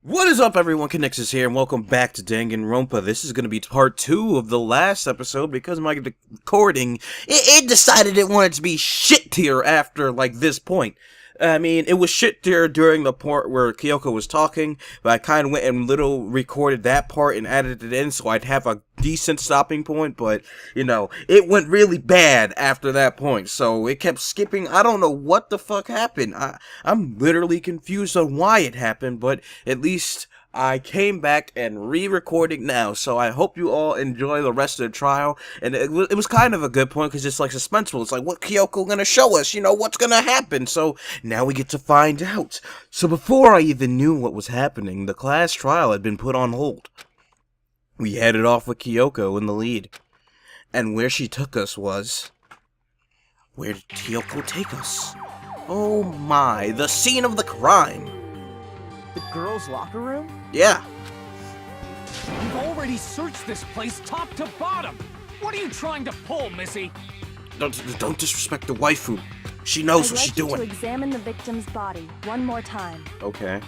What is up, everyone? Conixis here, and welcome back to Danganronpa. This is going to be part 2 of the last episode because my recording, it decided it wanted to be shit tier after, like, this point. I mean, it was shit tier during the part where Kyoko was talking, but I kind of went and recorded that part and added it in so I'd have a decent stopping point, but, you know, it went really bad after that point, so it kept skipping. I don't know what the fuck happened. I'm literally confused on why it happened, but at least I came back and re-recording now, so I hope you all enjoy the rest of the trial. And it was kind of a good point because it's like suspenseful. It's like, what Kyoko gonna show us? You know, what's gonna happen? So now we get to find out. So before I even knew what was happening, the class trial had been put on hold. We headed off with Kyoko in the lead. And where she took us was... Where did Kyoko take us? Oh my, the scene of the crime! The girls' locker room? Yeah. We've already searched this place top to bottom. What are you trying to pull, Missy? Don't disrespect the waifu. She knows what she's doing. I'd like you to examine the victim's body one more time. Okay.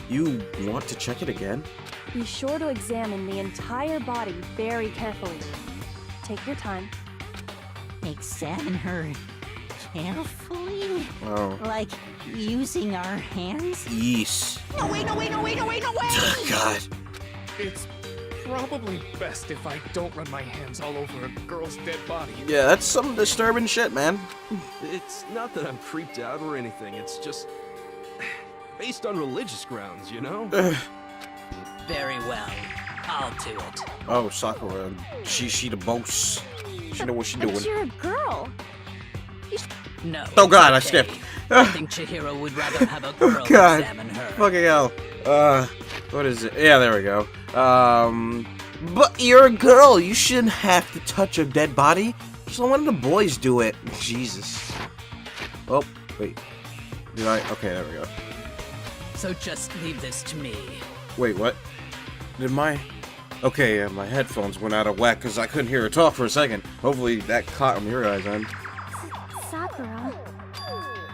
You want to check it again? Be sure to examine the entire body very carefully. Take your time. Examine her carefully? Oh. Like using our hands? Yes. No way, no way, no way, no way, no way! Oh, God. It's probably best if I don't run my hands all over a girl's dead body. Yeah, that's some disturbing shit, man. It's not that I'm creeped out or anything, it's just based on religious grounds, you know? Very well. I'll do it. Oh, Sakura. She the boss. She know what she doing. But you're a girl. No. Oh, God, I okay. skipped. I think Chihiro would rather have a girl God. examine her. Fucking hell. What is it? Yeah, there we go. But you're a girl. You shouldn't have to touch a dead body. Just let one of the boys do it. Jesus. Oh, wait. Did I? Okay, there we go. So just leave this to me. Wait, what? Did my... Okay, yeah, my headphones went out of whack because I couldn't hear her talk for a second. Hopefully that caught on your guys' end. Sakura.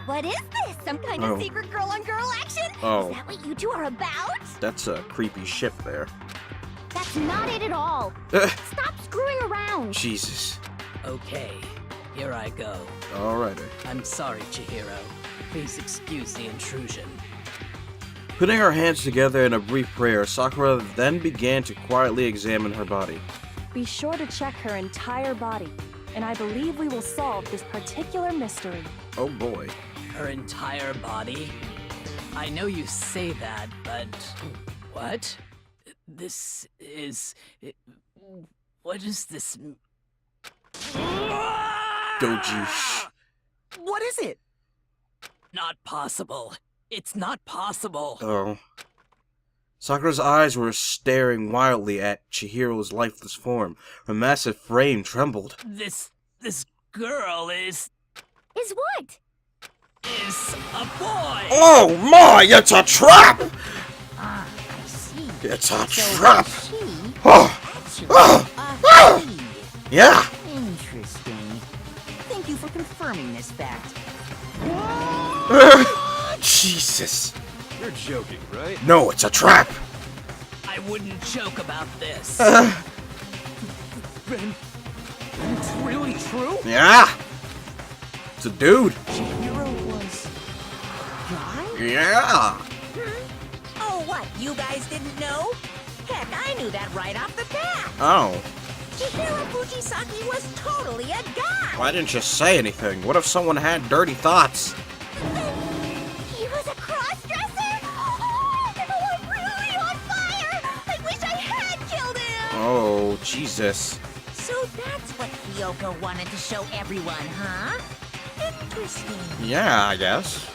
What is this? Some kind of secret girl-on-girl action? Oh. Is that what you two are about? That's a creepy ship there. That's not it at all. Stop screwing around. Jesus. Okay, here I go. Alrighty. I'm sorry, Chihiro. Please excuse the intrusion. Putting her hands together in a brief prayer, Sakura then began to quietly examine her body. Be sure to check her entire body, and I believe we will solve this particular mystery. Oh boy. Her entire body? I know you say that, but... What? This is... What is this... Doji. What is it? Not possible. It's not possible. Oh. Sakura's eyes were staring wildly at Chihiro's lifeless form. Her massive frame trembled. This girl is What? a boy! Oh my, it's a trap! I see. It's a So trap! she Oh, actually oh, he. yeah! Interesting. Thank you for confirming this fact. Jesus. You're joking, right? No, it's a trap! I wouldn't joke about this. Ben, it's really true? Yeah! It's a dude. Chihiro was a guy? Yeah! Oh, what? You guys didn't know? Heck, I knew that right off the bat. Oh. Chihiro Fujisaki was totally a guy. Why didn't you say anything? What if someone had dirty thoughts? He was a cross-dresser? Oh, I'm really on fire. I wish I had killed him. Oh, Jesus. So that's what Kyoko wanted to show everyone, huh? Interesting. Yeah, I guess.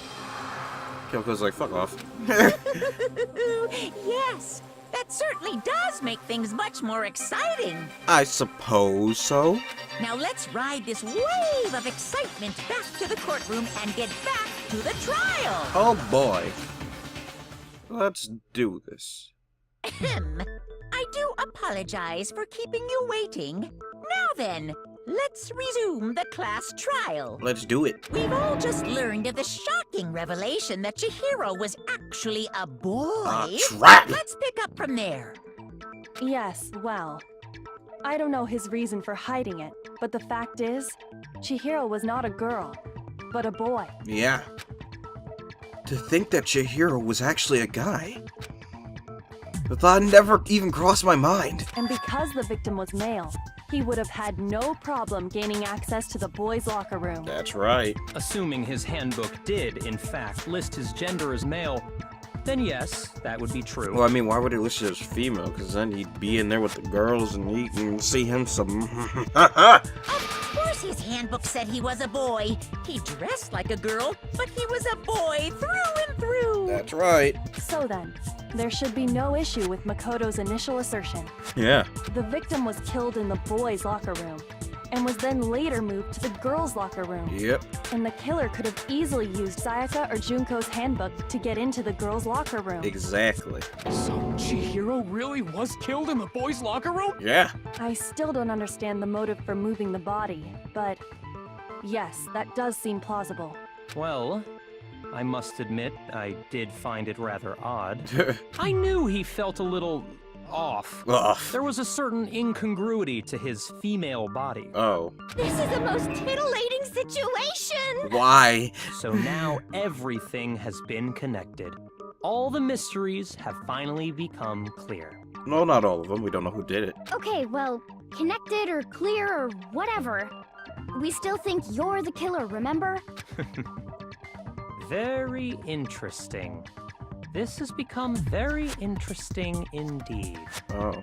Kyoko's like, fuck off. Yes, that certainly does make things much more exciting. I suppose so. Now let's ride this wave of excitement back to the courtroom and get back to the trial. Oh boy. Let's do this. Ahem. I do apologize for keeping you waiting. Now then, let's resume the class trial. Let's do it. We've all just learned of the shocking revelation that Chihiro was actually a boy. Trap! Let's pick up from there. Yes, well, I don't know his reason for hiding it, but the fact is, Chihiro was not a girl, but a boy. Yeah. To think that Chihiro was actually a guy. The thought never even crossed my mind. And because the victim was male, he would have had no problem gaining access to the boys' locker room. That's right. Assuming his handbook did, in fact, list his gender as male, then yes, that would be true. Well, I mean, why would he list it as female? Because then he'd be in there with the girls and eat and see him some... Of course his handbook said he was a boy. He dressed like a girl, but he was a boy through and through. That's right. So then, there should be no issue with Makoto's initial assertion. Yeah. The victim was killed in the boys' locker room, and was then later moved to the girls' locker room. Yep. And the killer could have easily used Sayaka or Junko's handbook to get into the girls' locker room. Exactly. So Chihiro really was killed in the boys' locker room? Yeah. I still don't understand the motive for moving the body, but yes, that does seem plausible. Well, I must admit, I did find it rather odd. I knew he felt a little off. There was a certain incongruity to his female body. Oh. This is the most titillating situation! Why? So now everything has been connected. All the mysteries have finally become clear. No, not all of them. We don't know who did it. Okay, well, connected or clear or whatever. We still think you're the killer, remember? Very interesting. This has become very interesting indeed. Oh.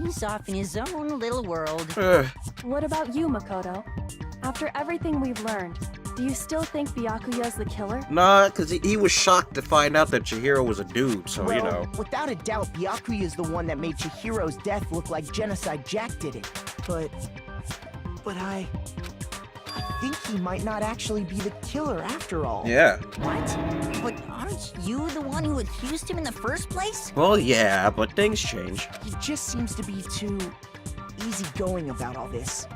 He's off in his own little world. What about you, Makoto? After everything we've learned, do you still think Byakuya's the killer? Nah, because he was shocked to find out that Chihiro was a dude, so, you know. Without a doubt, Byakuya is the one that made Chihiro's death look like Genocide Jack did it. But I think he might not actually be the killer after all. Yeah. What? But aren't you the one who accused him in the first place? Well, yeah, but things change. He just seems to be too easygoing about all this.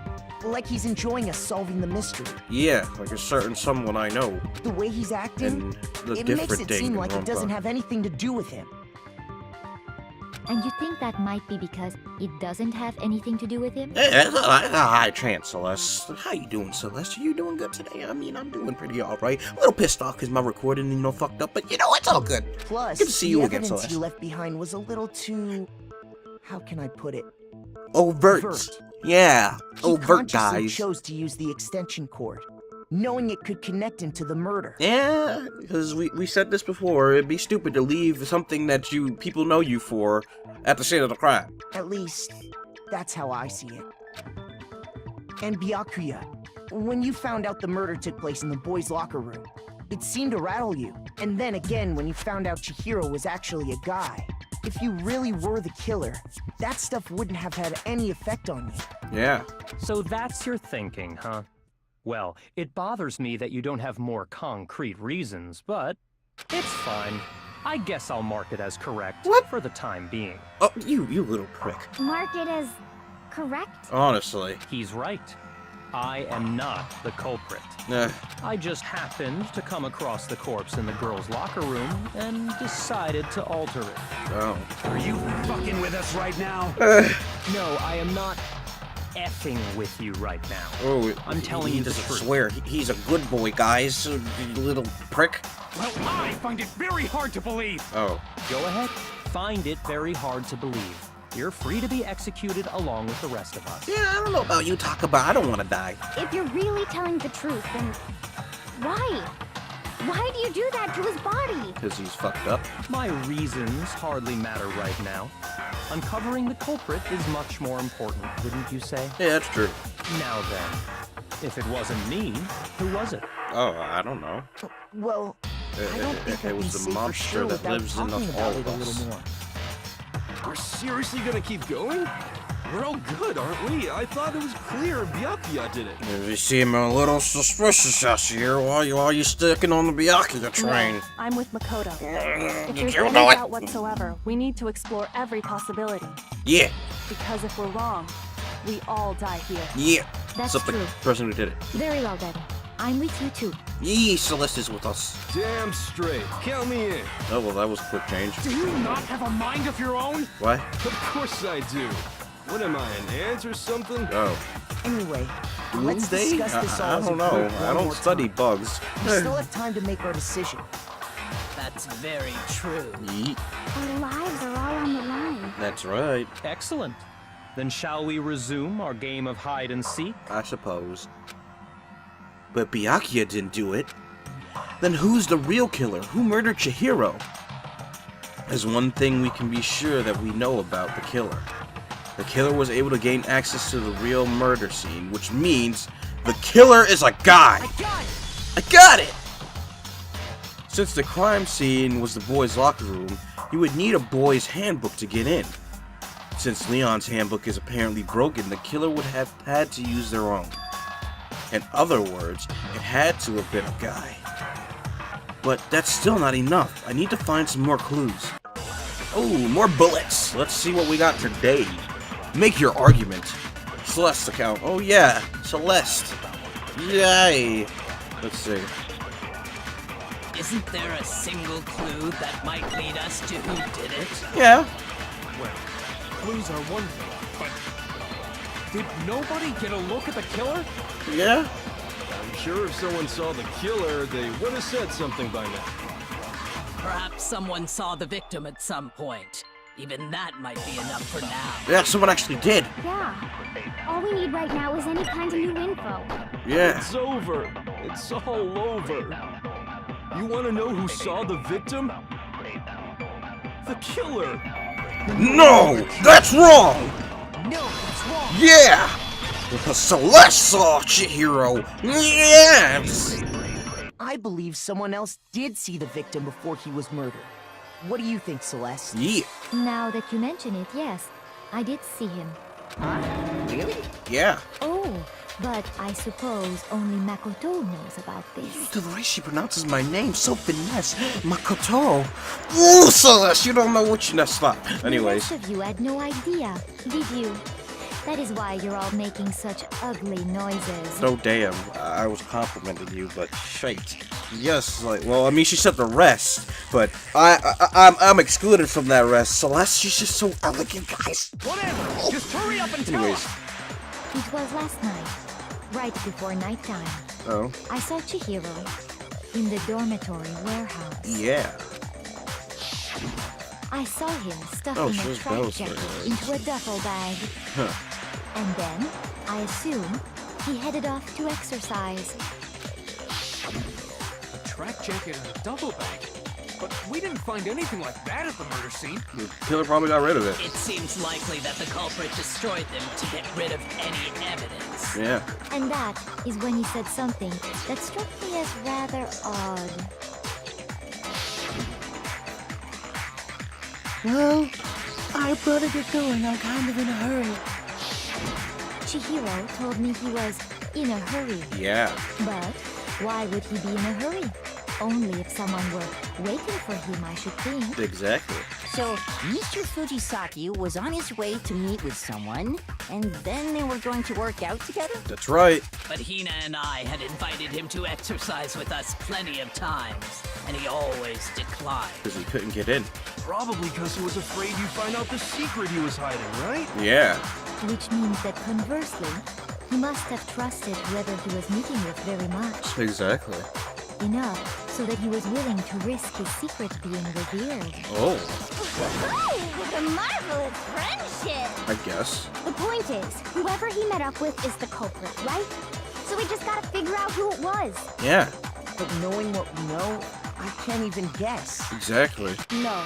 Like he's enjoying us solving the mystery. Yeah, like a certain someone I know. The way he's acting, And the it different makes it seem like it Danganronpa. doesn't have anything to do with him. And you think that might be because it doesn't have anything to do with him? Hey, that's a high chance, Celeste. How you doing, Celeste? Are you doing good today? I mean, I'm doing pretty alright. A little pissed off because my recording, fucked up, but it's all good. Plus, Good to see the you again, evidence Celeste. you left behind was a little too... How can I put it? Overt. Yeah, He overt, consciously guys. chose to use the extension cord, knowing it could connect him to the murder. Yeah, because we said this before. It'd be stupid to leave something that people know you for at the scene of the crime. At least, that's how I see it. And Byakuya, when you found out the murder took place in the boys' locker room, it seemed to rattle you. And then again, when you found out Chihiro was actually a guy. If you really were the killer, that stuff wouldn't have had any effect on you. Yeah. So that's your thinking, huh? Well, it bothers me that you don't have more concrete reasons, but it's fine. I guess I'll mark it as correct for the time being. Oh, you little prick. Mark it as correct? Honestly. He's right. I am not the culprit. I just happened to come across the corpse in the girls' locker room and decided to alter it. Oh. Are you fucking with us right now? No, I am not effing with you right now. Oh, I'm telling you the doesn't truth. swear. He's a good boy, guys. You little prick. Well, I find it very hard to believe. Oh. Go ahead. Find it very hard to believe. You're free to be executed along with the rest of us. Yeah, I don't know about you, Takaba. I don't want to die. If you're really telling the truth, then why? Why do you do that to his body? Because he's fucked up. My reasons hardly matter right now. Uncovering the culprit is much more important, wouldn't you say? Yeah, that's true. Now then, if it wasn't me, who was it? Oh, I don't know. Well, I don't think I it can was say the for monster sure that without lives in talking all about of it a us. little more. We're seriously gonna keep going? We're all good, aren't we? I thought it was clear Byakuya did it. You seem a little suspicious out here. Why you sticking on the Byakuya train? No, I'm with Makoto. If Did there's you any know it? doubt whatsoever, we need to explore every possibility. Yeah. Because if we're wrong, we all die here. Yeah. That's Except the true. person who did it. Very well then. I'm with you too. Yee, Celeste is with us. Damn straight. Count me in. Oh, well, that was a quick change. Do you not have a mind of your own? What? Of course I do. What am I, an ant or something? Oh. Anyway, let's Doomsday? discuss this all I as a don't know. group I one don't more study time. bugs. We still have time to make our decision. That's very true. Yeet. Our lives are all on the line. That's right. Excellent. Then shall we resume our game of hide and seek? I suppose. But Byakuya didn't do it. Then who's the real killer? Who murdered Chihiro? There's one thing we can be sure that we know about the killer. The killer was able to gain access to the real murder scene, which means the killer is a guy! I got it! Since the crime scene was the boys' locker room, you would need a boys' handbook to get in. Since Leon's handbook is apparently broken, the killer would have had to use their own. In other words, it had to have been a guy. But that's still not enough. I need to find some more clues. Oh, more bullets! Let's see what we got today. Make your argument. Celeste's account. Oh yeah, Celeste. Yay! Let's see. Isn't there a single clue that might lead us to who did it? Yeah. Well, clues are one thing, but did nobody get a look at the killer? Yeah? I'm sure if someone saw the killer, they would have said something by now. Perhaps someone saw the victim at some point. Even that might be enough for now. Yeah, someone actually did. Yeah. All we need right now is any kind of new info. Yeah. It's over. It's all over. You want to know who saw the victim? The killer. No! That's wrong! No, it's wrong. Yeah! Because Celeste saw Chihiro. Yes! I believe someone else did see the victim before he was murdered. What do you think, Celeste? Yeah. Now that you mention it, yes. I did see him. Huh? Really? Yeah. Oh, but I suppose only Makoto knows about this. The way she pronounces my name, so finesse. Makoto. Ooh, Celeste, you don't know what you... Now stop. Anyways. The rest of you had no idea, did you? That is why you're all making such ugly noises. Oh, damn. I was complimenting you, but shite. Yes, like, well, I mean, she said the rest, but I'm excluded from that rest. Celeste, she's just so elegant, guys. Whatever. Just hurry up and tell Anyways. us. It was last night, right before nighttime. Oh. I saw Chihiro in the dormitory warehouse. Yeah. I saw him Oh, stuffing she a was track Bell's jacket right. into a duffel bag. Huh. And then, I assume, he headed off to exercise. A track jacket and a duffel bag. But we didn't find anything like that at the murder scene. The killer probably got rid of it. It seems likely that the culprit destroyed them to get rid of any evidence. Yeah. And that is when he said something that struck me as rather odd. Well, I better get going. I'm kind of in a hurry. Chihiro told me he was in a hurry. Yeah. But why would he be in a hurry? Only if someone were waiting for him, I should think. Exactly. So, Mr. Fujisaki was on his way to meet with someone, and then they were going to work out together? That's right. But Hina and I had invited him to exercise with us plenty of times, and he always declined. Because he couldn't get in. Probably because he was afraid you'd find out the secret he was hiding, right? Yeah. Which means that conversely, he must have trusted whoever he was meeting with very much. Exactly. Enough so that he was willing to risk his secret being revealed. Oh, What a marvelous friendship! I guess. The point is, whoever he met up with is the culprit, right? So we just gotta figure out who it was. Yeah. But knowing what we know, I can't even guess. Exactly. No.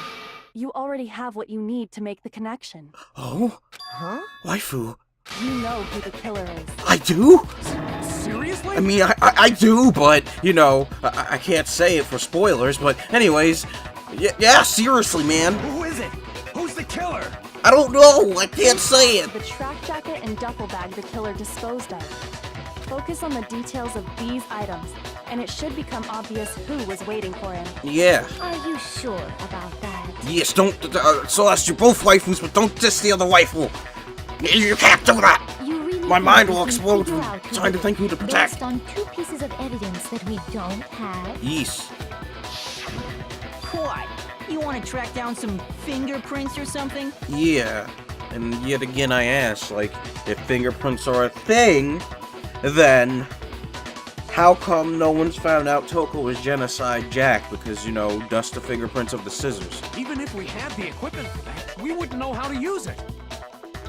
You already have what you need to make the connection. Oh? Huh? Waifu. You know who the killer is. I do? Seriously? I mean, I do, but, you know, I can't say it for spoilers, but anyways, yeah, seriously, man. Who is it? Who's the killer? I don't know, I can't say it. The track jacket and duffel bag the killer disposed of. Focus on the details of these items, and it should become obvious who was waiting for him. Yeah. Are you sure about that? Yes, don't, Celeste, you're both waifus, but don't diss the other waifu. You can't do that. You My mind will we can explode figure from out who trying to did think who it to protect. Based on 2 pieces of evidence that we don't have. Yeesh. What? You want to track down some fingerprints or something? Yeah. And yet again I ask, like, if fingerprints are a thing, then how come no one's found out Toko was Genocide Jack? Because, you know, dust the fingerprints of the scissors. Even if we had the equipment for that, we wouldn't know how to use it.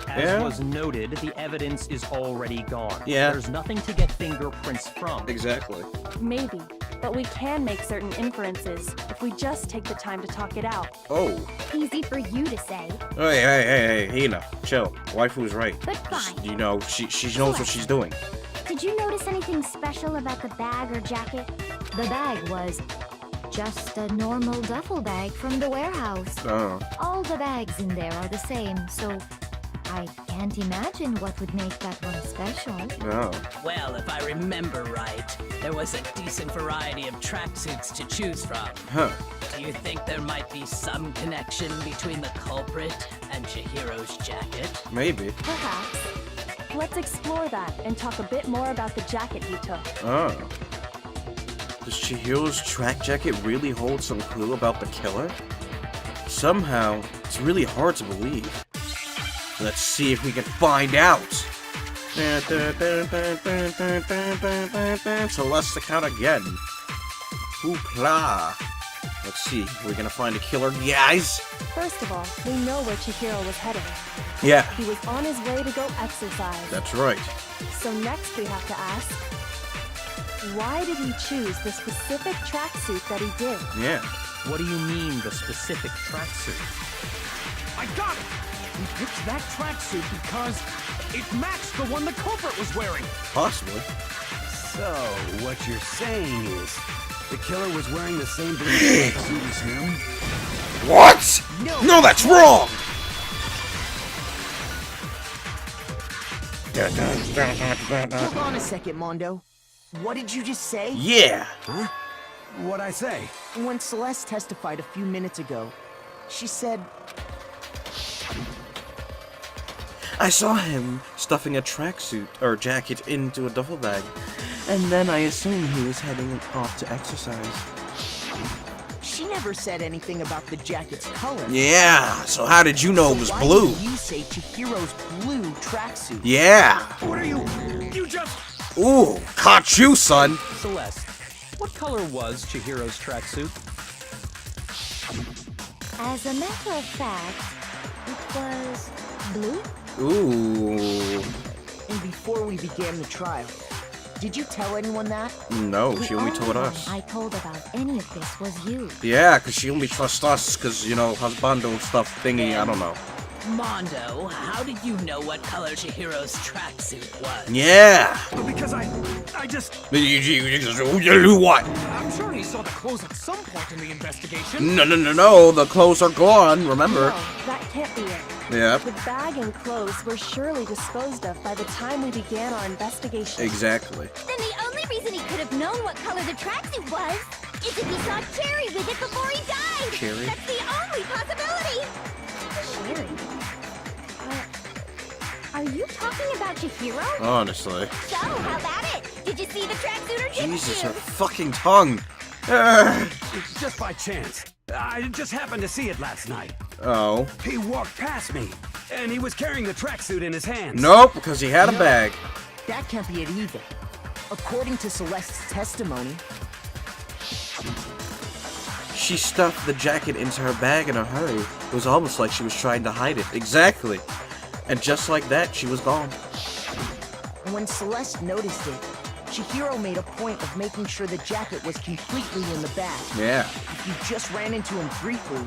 As was noted, the evidence is already gone. Yeah. There's nothing to get fingerprints from. Exactly. Maybe, but we can make certain inferences if we just take the time to talk it out. Oh. Easy for you to say. Hey, Hina, chill. Waifu's right. But fine. You know, she knows what she's doing. Did you notice anything special about the bag or jacket? The bag was just a normal duffel bag from the warehouse. Oh. All the bags in there are the same, so I can't imagine what would make that one special. Oh. Well, if I remember right, there was a decent variety of tracksuits to choose from. Huh. Do you think there might be some connection between the culprit and Chihiro's jacket? Maybe. Perhaps. Let's explore that and talk a bit more about the jacket he took. Oh. Does Chihiro's track jacket really hold some clue about the killer? Somehow, it's really hard to believe. Let's see if we can find out. So let's count again. Hoopla. Let's see, we're gonna find a killer, guys. First of all, we know where Chihiro was heading. Yeah, He was on his way to go exercise. that's right. So next we have to ask, why did he choose the specific tracksuit that he did? Yeah. What do you mean, the specific tracksuit? I got it! We picked that tracksuit because it matched the one the culprit was wearing. Possibly. So, what you're saying is, the killer was wearing the same blue suit as him? What? No, that's wrong! Hold on a second, Mondo. What did you just say? Yeah. Huh? What'd I say? When Celeste testified a few minutes ago, she said, I saw him stuffing a tracksuit or jacket into a duffel bag, and then I assumed he was heading off to exercise. she never said anything about the jacket's color. Yeah, so how did you know it was Why blue? did you say Chihiro's blue tracksuit? Yeah. What are you? You just... Ooh, caught you, son. Celeste, what color was Chihiro's tracksuit? As a matter of fact, it was blue. Ooh. And before we began the trial, did you tell anyone that? No, The she only told one us. I told about any of this was you. Yeah, because she only trusts us because, you know, husbando stuff thingy, I don't know. Mondo, how did you know what color Chihiro's tracksuit was? Yeah. Because I just... You what? I'm sure he saw the clothes at some point in the investigation. No, the clothes are gone, remember? No, that can't be it. Yeah, The bag and clothes were surely disposed of by the time we began our investigation. exactly. Then the only reason he could have known what color the tracksuit was is if he saw Cherry with it before he died. Cherry? That's the only possibility. Cherry? Are you talking about Chihiro? Honestly. So, how about it? Did you see the tracksuit or didn't Jesus, you? her fucking tongue. Ugh. Just by chance. I just happened to see it last night. Oh. He walked past me, and he was carrying the tracksuit in his hands. Nope, because he had a bag. That can't be it either. According to Celeste's testimony, She stuffed the jacket into her bag in a hurry. It was almost like she was trying to hide it. Exactly. And just like that, she was gone. when Celeste noticed it, Chihiro made a point of making sure the jacket was completely in the bag. Yeah. If you just ran into him briefly,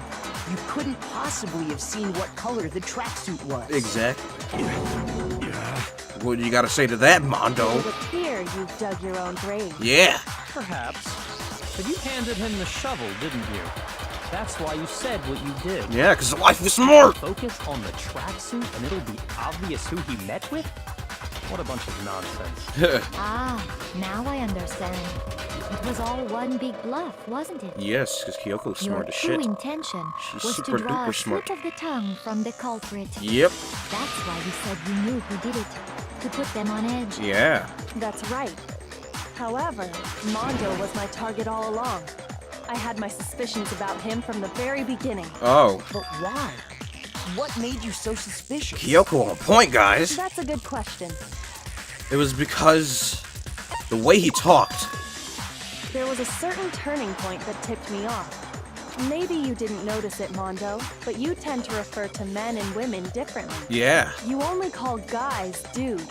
you couldn't possibly have seen what color the tracksuit was. Exactly. What do you gotta say to that, It Mondo? would appear you've dug your own grave. Yeah. Perhaps. But you handed him the shovel, didn't you? That's why you said what you did. Yeah, because life is smart. Focus on the tracksuit and it'll be obvious who he met with? What a bunch of nonsense. Ah, now I understand. It was all one big bluff, wasn't it? Yes, because Kyoko's Your smart as true shit. intention She's was super to draw duper a smart. slip of the tongue from the culprit. Yep. That's why you said you knew who did it, to put them on edge. Yeah. That's right. However, Mondo was my target all along. I had my suspicions about him from the very beginning. Oh. But why? What made you so suspicious? Kyoko on point, guys. That's a good question. It was because the way he talked. There was a certain turning point that tipped me off. Maybe you didn't notice it, Mondo, but you tend to refer to men and women differently. Yeah. You only call guys dude.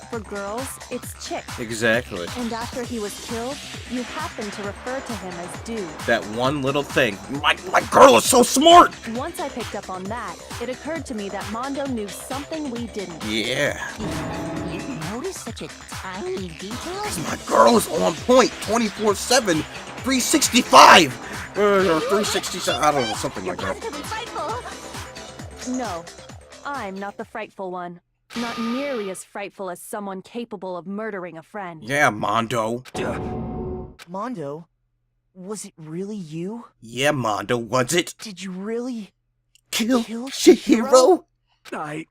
For girls, it's chick. Exactly. And after he was killed, you happen to refer to him as dude. That one little thing. My girl is so smart! Once I picked up on that, it occurred to me that Mondo knew something we didn't. Yeah. You notice such a tiny detail? My girl is on point 24/7, 365! Or 367, I don't know, something like that. Positively frightful. No, I'm not the frightful one. Not nearly as frightful as someone capable of murdering a friend. Yeah, Mondo. Mondo, was it really you? Yeah, Mondo, was it? Did you really Kill kill Chihiro? I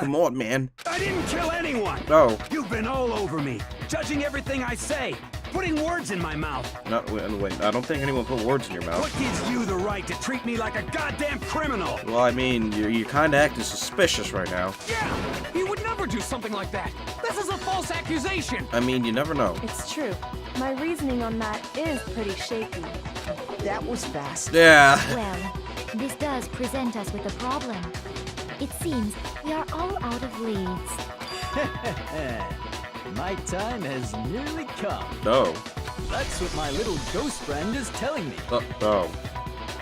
Come on, man. didn't kill anyone! No. You've been all over me, judging everything I say, putting words in my mouth. No, wait, I don't think anyone put words in your mouth. What gives you the right to treat me like a goddamn criminal? Well, I mean, you're kind of acting suspicious right now. Yeah! He would never do something like that! This is a false accusation! I mean, you never know. It's true. My reasoning on that is pretty shaky. That was fast. Yeah. Well, this does present us with a problem. It seems we are all out of leads. My time has nearly come. No. That's what my little ghost friend is telling me. Oh.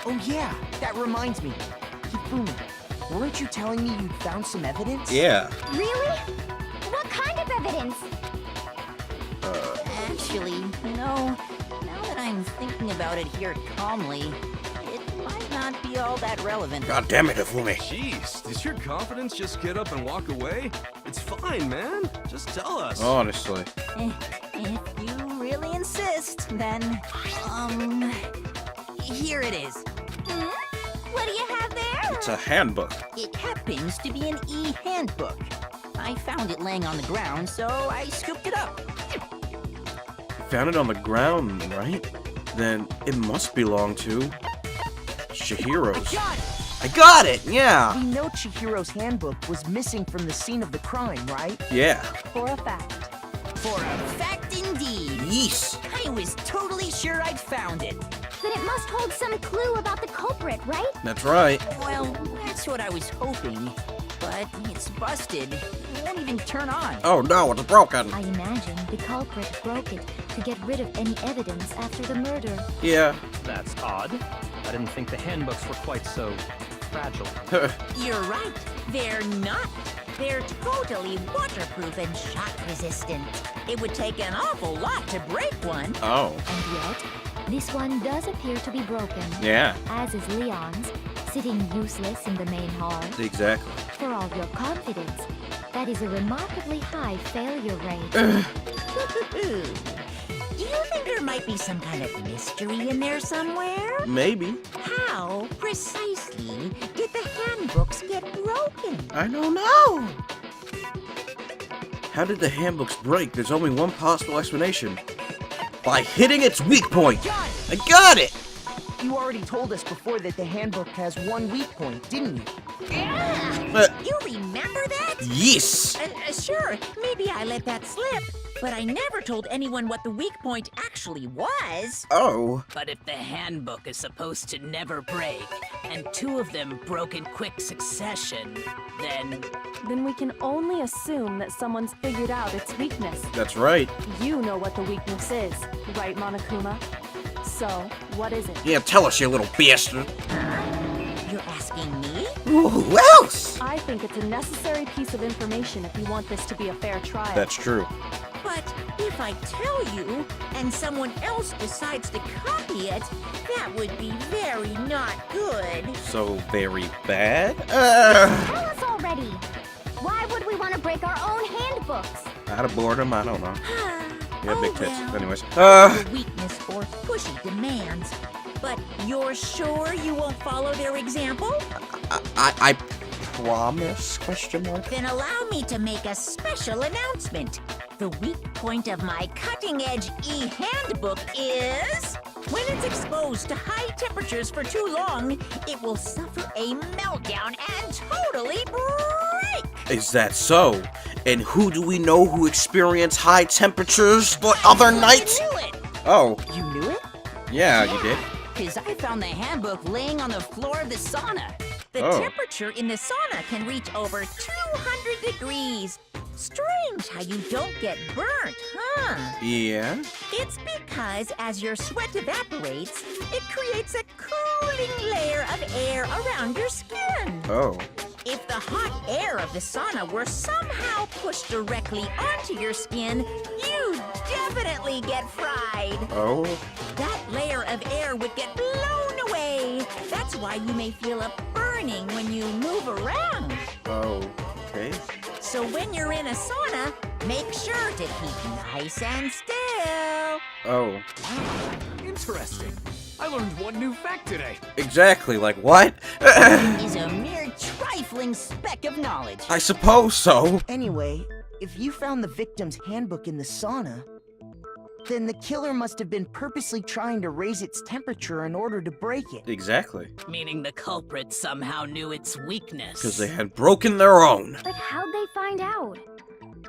Oh yeah, that reminds me. Hifumi, weren't you telling me you'd found some evidence? Yeah. Really? What kind of evidence? Actually, now that I'm thinking about it here calmly, it might not be all that relevant. God damn it, Hifumi. Jeez, does your confidence just get up and walk away? It's fine, man. Just tell us. Honestly. If you really insist, then, here it is. What do you have there? It's a handbook. It happens to be an e-handbook. I found it laying on the ground, so I scooped it up. You found it on the ground, right? Then it must belong to Chihiro's. I got it! Yeah! We know Chihiro's handbook was missing from the scene of the crime, right? Yeah. For a fact. For a fact indeed. Yeesh. I was totally sure I'd found it. Then it must hold some clue about the culprit, right? That's right. Well, that's what I was hoping. But it's busted. It won't even turn on. Oh no, it's broken. I imagine the culprit broke it to get rid of any evidence after the murder. Yeah. That's odd. I didn't think the handbooks were quite so fragile. You're right. They're not. They're totally waterproof and shock resistant. It would take an awful lot to break one. Oh. And yet, this one does appear to be broken. Yeah. As is Leon's, sitting useless in the main hall. Exactly. For all your confidence, that is a remarkably high failure rate. Do you think there might be some kind of mystery in there somewhere? Maybe. How precisely did the handbooks get broken? I don't know. How did the handbooks break? There's only one possible explanation. By hitting its weak point. I got it! You already told us before that the handbook has one weak point, didn't you? You remember that? Yes! Sure, maybe I let that slip. But I never told anyone what the weak point actually was. Oh. But if the handbook is supposed to never break, and two of them broke in quick succession, then we can only assume that someone's figured out its weakness. That's right. You know what the weakness is, right, Monokuma? So, what is it? Yeah, tell us, you little bastard. You're asking me? Who else? I think it's a necessary piece of information if you want this to be a fair trial. That's true. But if I tell you, and someone else decides to copy it, that would be very not good. So very bad? Tell us already. Why would we want to break our own handbooks? Out of boredom, I don't know. Yeah, big tits. well, Anyways. your weakness or pushy demands. But you're sure you won't follow their example? I promise? Question mark. Then allow me to make a special announcement. The weak point of my cutting-edge e-handbook is... when it's exposed to high temperatures for too long, it will suffer a meltdown and totally break! Is that so? And who do we know who experienced high temperatures the other night? I knew it! Oh, You knew it? yeah, you did. Because I found the handbook laying on the floor of the sauna. The Oh. temperature in the sauna can reach over 200 degrees. Strange how you don't get burnt, huh? Yeah. It's because as your sweat evaporates, it creates a cooling layer of air around your skin. Oh. If the hot air of the sauna were somehow pushed directly onto your skin, you'd definitely get fried. Oh. That layer of air would get blown away. That's why you may feel a burning when you move around. Oh. Okay. So when you're in a sauna, make sure to keep nice and still. Oh. Interesting. I learned one new fact today. Exactly. Like what? Is a mere trifling speck of knowledge. I suppose so. Anyway, if you found the victim's handbook in the sauna, then the killer must have been purposely trying to raise its temperature in order to break it. Exactly. Meaning the culprit somehow knew its weakness. Because they had broken their own. But how'd they find out?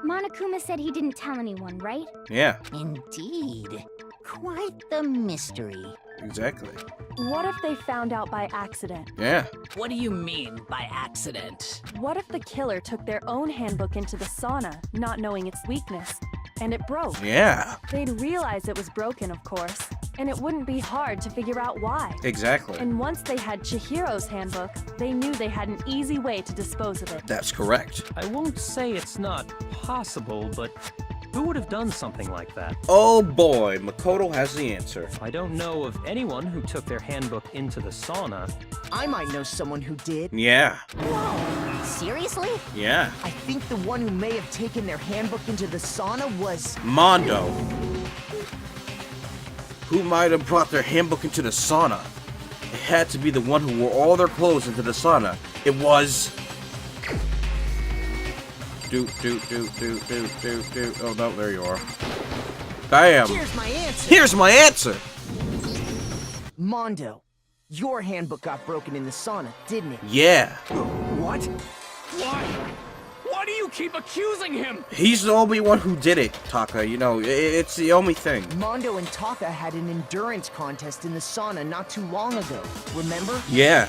Monokuma said he didn't tell anyone, right? Yeah. Indeed. Quite the mystery. Exactly. What if they found out by accident? Yeah. What do you mean by accident? What if the killer took their own handbook into the sauna, not knowing its weakness, and it broke? Yeah. They'd realize it was broken, of course, and it wouldn't be hard to figure out why. Exactly. And once they had Chihiro's handbook, they knew they had an easy way to dispose of it. That's correct. I won't say it's not possible, but who would have done something like that? Oh boy, Makoto has the answer. I don't know of anyone who took their handbook into the sauna. I might know someone who did. Yeah. Whoa! Seriously? Yeah. I think the one who may have taken their handbook into the sauna was... Mondo. Who might have brought their handbook into the sauna? It had to be the one who wore all their clothes into the sauna. It was... Oh no, there you are. Bam! Here's my answer! Here's my answer! Mondo, your handbook got broken in the sauna, didn't it? Yeah. What? Why? Why do you keep accusing him? He's the only one who did it, Taka. You know, it's the only thing. Mondo and Taka had an endurance contest in the sauna not too long ago, remember? Yeah.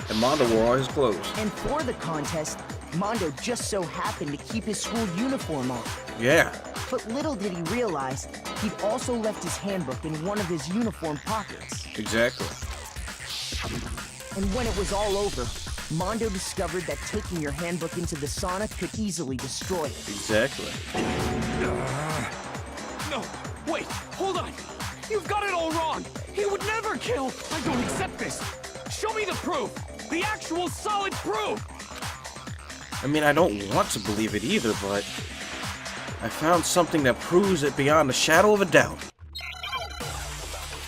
And Mondo wore all his clothes. And for the contest, Mondo just so happened to keep his school uniform on. Yeah. But little did he realize, he'd also left his handbook in one of his uniform pockets. Exactly. And when it was all over, Mondo discovered that taking your handbook into the sauna could easily destroy it. Exactly. No, wait, hold on. You've got it all wrong. He would never kill. I don't accept this. Show me the proof. The actual solid proof. I mean, I don't want to believe it either, but I found something that proves it beyond a shadow of a doubt.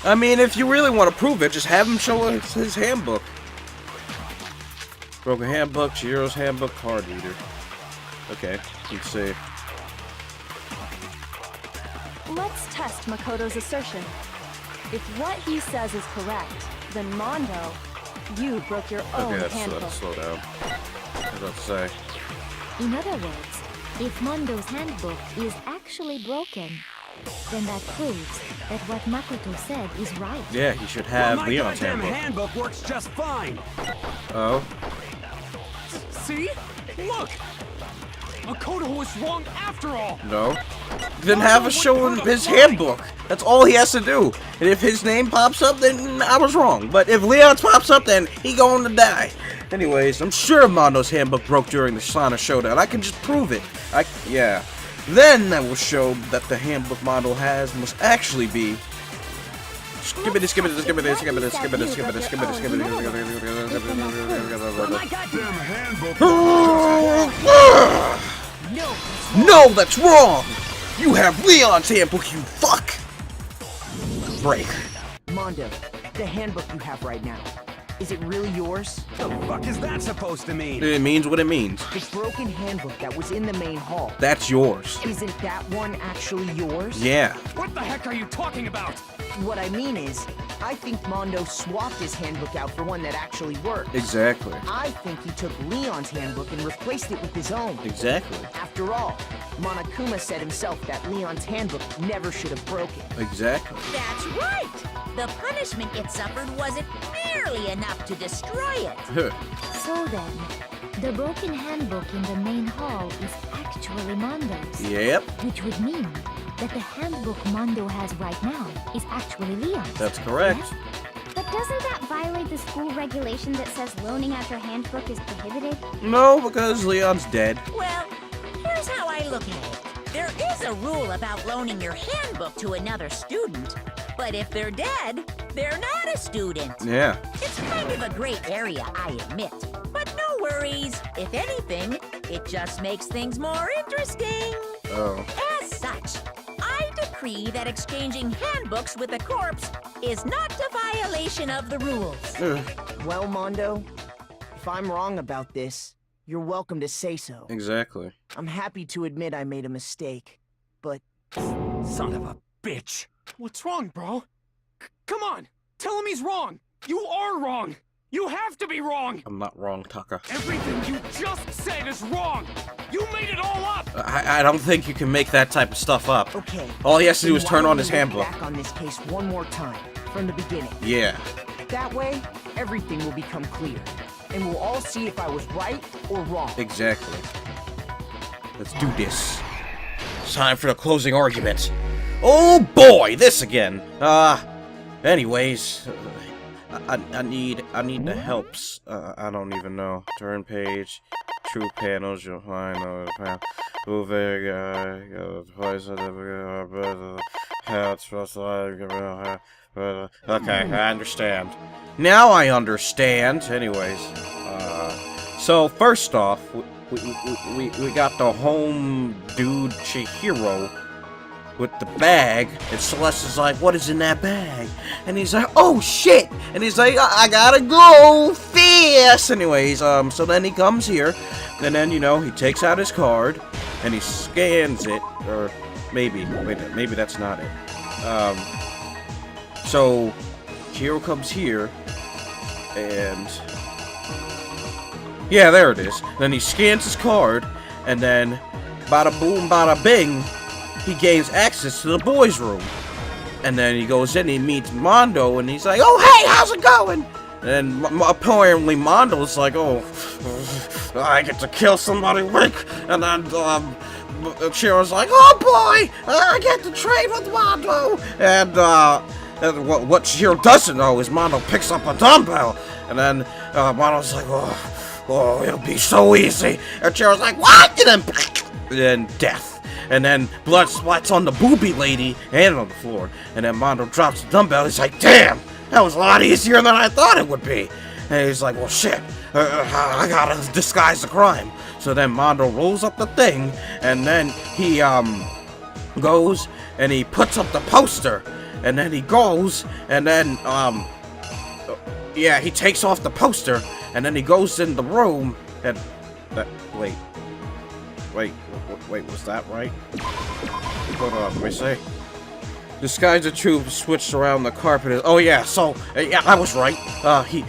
I mean, if you really want to prove it, just have him show us his handbook. Broken handbook, Chihiro's handbook, card reader. Okay, let's see. Let's test Makoto's assertion. If what he says is correct, then Mondo, you broke your own Okay, handbook. let's slow down. I was about to say. In other words, if Mondo's handbook is actually broken, then that proves that what Makoto said is right. Yeah, he should have my Leon's goddamn handbook. handbook works just fine. Oh. See? Look! Makoto was wrong after all! No. Then have us show him his handbook. That's all he has to do. And if his name pops up, then I was wrong. But if Leon's pops up, then he going to die. Anyways, I'm sure Mondo's handbook broke during the sauna showdown. I can just prove it. Yeah. Then that will show that the handbook Mondo has must actually be... Skibbity, skibbity, skibbity, skibbity, skibbity, skibbity, skibbity, skibbity. No, that's wrong! You have Leon's handbook, you fuck! Break. Mondo, the handbook you have right now, is it really yours? The fuck is that supposed to mean? It means what it means. The broken handbook that was in the main hall. That's yours. Isn't that one actually yours? Yeah. What the heck are you talking about? What I mean is, I think Mondo swapped his handbook out for one that actually worked. Exactly. I think he took Leon's handbook and replaced it with his own. Exactly. After all, Monokuma said himself that Leon's handbook never should have broken. Exactly. That's right! The punishment it suffered wasn't nearly enough to destroy it. So then, the broken handbook in the main hall is actually Mondo's. Yep. Which would mean that the handbook Mondo has right now is actually Leon's. That's correct. Yes? But doesn't that violate the school regulation that says loaning out your handbook is prohibited? No, because Leon's dead. Well, here's how I look at it. There is a rule about loaning your handbook to another student, but if they're dead, they're not a student. Yeah. It's kind of a gray area, I admit. But no worries. If anything, it just makes things more interesting. Oh. As such, I decree that exchanging handbooks with a corpse is not a violation of the rules. Well, Mondo, if I'm wrong about this, you're welcome to say so. Exactly. I'm happy to admit I made a mistake, but... Son of a bitch. What's wrong, bro? Come on! Tell him he's wrong! You are wrong! You have to be wrong! I'm not wrong, Taka. Everything you just said is wrong! You made it all up! I don't think you can make that type of stuff up. Okay. All he has to do then is turn why on don't his we look handbook. back on this case one more time, from the beginning. Yeah. That way, everything will become clear, and we'll all see if I was right or wrong. Exactly. Let's do this. It's time for the closing argument. Oh boy, this again. Anyways, I need the helps. I don't even know. Turn page, true panels. You'll find the move there, okay, I understand. Now I understand. Anyways, so first off, we got the home dude Chihiro with the bag, and Celeste is like, what is in that bag? And he's like, oh shit! And he's like, I gotta go fast! Anyways, so then he comes here, and then, you know, he takes out his card, and he scans it, or maybe, wait, maybe that's not it. So, Chihiro comes here, and... yeah, there it is. Then he scans his card, and then, bada boom, bada bing, he gains access to the boys' room. And then he goes in, he meets Mondo, and he's like, oh, hey, how's it going? And apparently Mondo's like, oh, I get to kill somebody quick. And then Chihiro's like, oh, boy, I get to train with Mondo. And what Chihiro doesn't know is Mondo picks up a dumbbell. And then Mondo's like, oh, it'll be so easy. And Chihiro's like, what? And then death. And then blood splats on the booby lady and on the floor. And then Mondo drops the dumbbell. He's like, damn, that was a lot easier than I thought it would be. And he's like, well, shit, I gotta disguise the crime. So then Mondo rolls up the thing, and then he goes and he puts up the poster. And then he goes, and then yeah, he takes off the poster, and then he goes in the room, and wait, was that right? Hold on, let me see. Disguise the truth switched around the carpet. Oh yeah, so yeah, I was right. He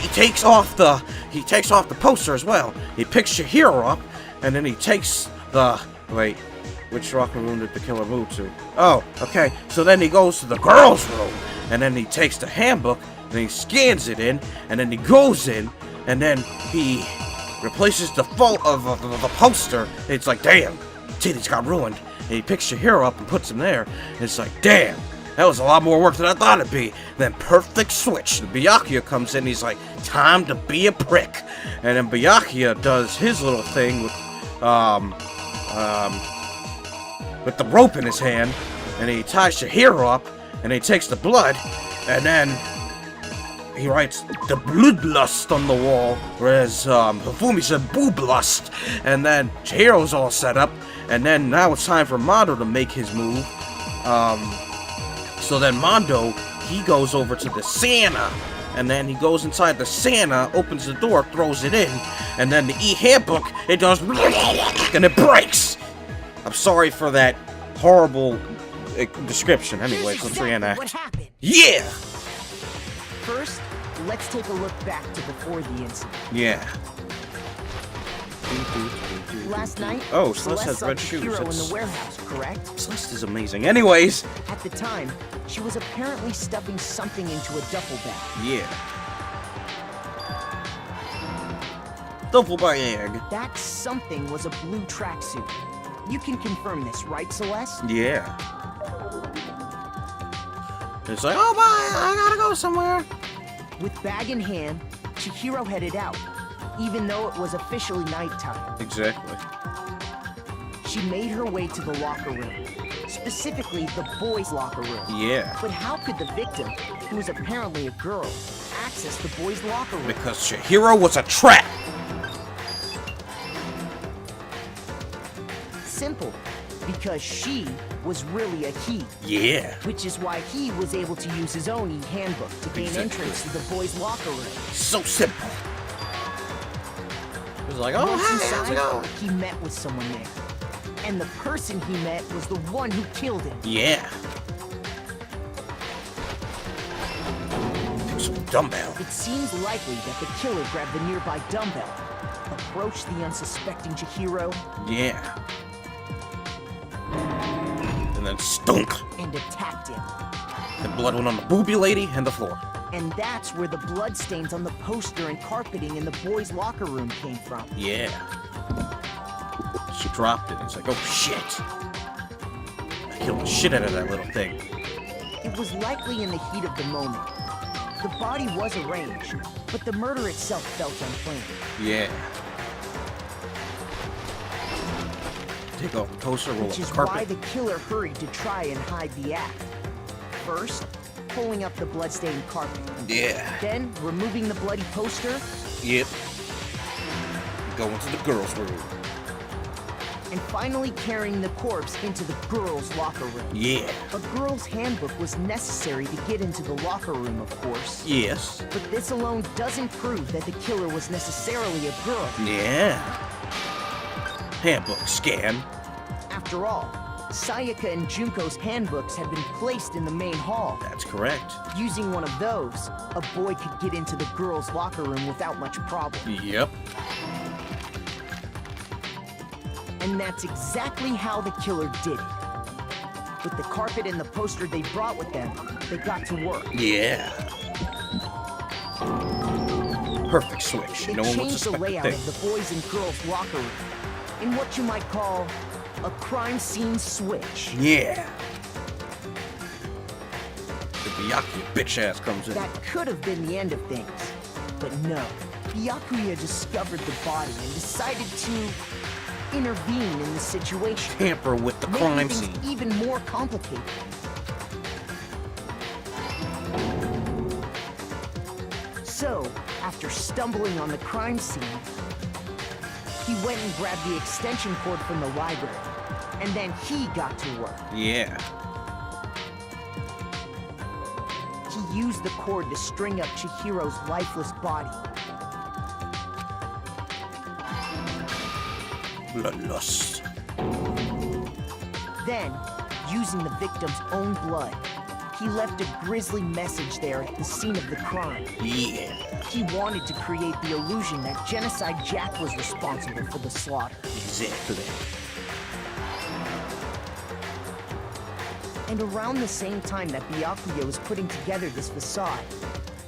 takes off the poster as well. He picks Chihiro up, and then he takes the which locker room did the killer move to? Oh, okay. So then he goes to the girls' room, and then he takes the handbook, and he scans it in, and then he goes in, and then he replaces the the poster. It's like, damn, titties got ruined. And he picks Chihiro up and puts him there. And it's like, damn, that was a lot more work than I thought it'd be. Then perfect switch. The Byakuya comes in. He's like, time to be a prick. And then Byakuya does his little thing with the rope in his hand. And he ties Chihiro up. And he takes the blood. And then he writes the bloodlust on the wall, whereas Hifumi said booblust. And then Chihiro's all set up, And then now it's time for Mondo to make his move. So then Mondo, he goes over to the sauna. And then he goes inside the sauna, opens the door, throws it in. And then the e-handbook, it does... and it breaks! I'm sorry for that horrible description. Anyway, let's reenact. What happened? Yeah! First, let's take a look back to before the incident. Yeah. Last night, oh, Celeste has saw red shoes. Chihiro in the warehouse, correct? Celeste is amazing. Anyways. At the time, she was apparently stuffing something into a duffel bag. Yeah. Duffel bag. That something was a blue tracksuit. You can confirm this, right, Celeste? Yeah. It's like, oh, bye, I gotta go somewhere. With bag in hand, Chihiro headed out, even though it was officially nighttime. Exactly. She made her way to the locker room, specifically the boys' locker room. Yeah. But how could the victim, who was apparently a girl, access the boys' locker room? Because Chihiro was a trap. Simple. Because she was really a he. Yeah. Which is why he was able to use his own e-handbook to gain entrance to the boys' locker room. So simple. He was like, oh, Once hey, inside, how's it going? he met with someone there. And the person he met was the one who killed him. Yeah. Took some dumbbell. It seems likely that the killer grabbed the nearby dumbbell, approached the unsuspecting Chihiro, Yeah. And then stunk. and attacked him. The blood went on the booby lady and the floor. And that's where the bloodstains on the poster and carpeting in the boys' locker room came from. Yeah. She dropped it. It's like, oh shit. I killed the shit out of that little thing. It was likely in the heat of the moment. The body was arranged, but the murder itself felt unplanned. Yeah. Take off the poster, roll Which up is the carpet. why the killer hurried to try and hide the act. First, pulling up the bloodstained carpet. Yeah. Then, removing the bloody poster. Yep. Going to the girls' room. And finally carrying the corpse into the girls' locker room. Yeah. A girl's handbook was necessary to get into the locker room, of course. Yes. But this alone doesn't prove that the killer was necessarily a girl. Yeah. Handbook scan. After all, Sayaka and Junko's handbooks had been placed in the main hall. That's correct. Using one of those, a boy could get into the girls' locker room without much problem. Yep. And that's exactly how the killer did it. With the carpet and the poster they brought with them, they got to work. Yeah. Perfect switch. They No one would changed the suspect a layout thing. of the boys' and girls' locker room in what you might call a crime scene switch. Yeah. The Byakuya bitch ass comes in. That could have been the end of things. But no. Byakuya discovered the body and decided to intervene in the situation. Tamper with the making crime things scene. even more complicated. So, after stumbling on the crime scene, he went and grabbed the extension cord from the library. And then he got to work. Yeah. He used the cord to string up Chihiro's lifeless body. Bloodlust. Then, using the victim's own blood, he left a grisly message there at the scene of the crime. Yeah. He wanted to create the illusion that Genocide Jack was responsible for the slaughter. Exactly. And around the same time that Byakuya was putting together this facade,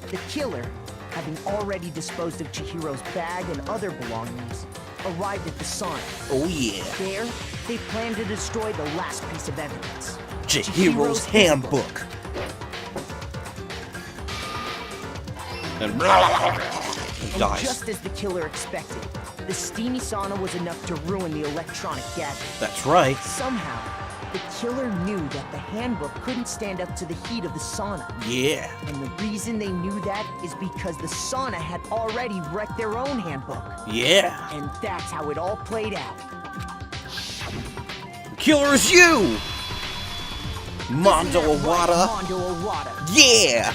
the killer, having already disposed of Chihiro's bag and other belongings, arrived at the sauna. Oh yeah. There, they planned to destroy the last piece of evidence. Chihiro's handbook. And dies. Just as the killer expected, the steamy sauna was enough to ruin the electronic gadget. That's right. Somehow, the killer knew that the handbook couldn't stand up to the heat of the sauna. Yeah. And the reason they knew that is because the sauna had already wrecked their own handbook. Yeah. And that's how it all played out. killer is you! Mondo Awada. Mondo Awada. Yeah!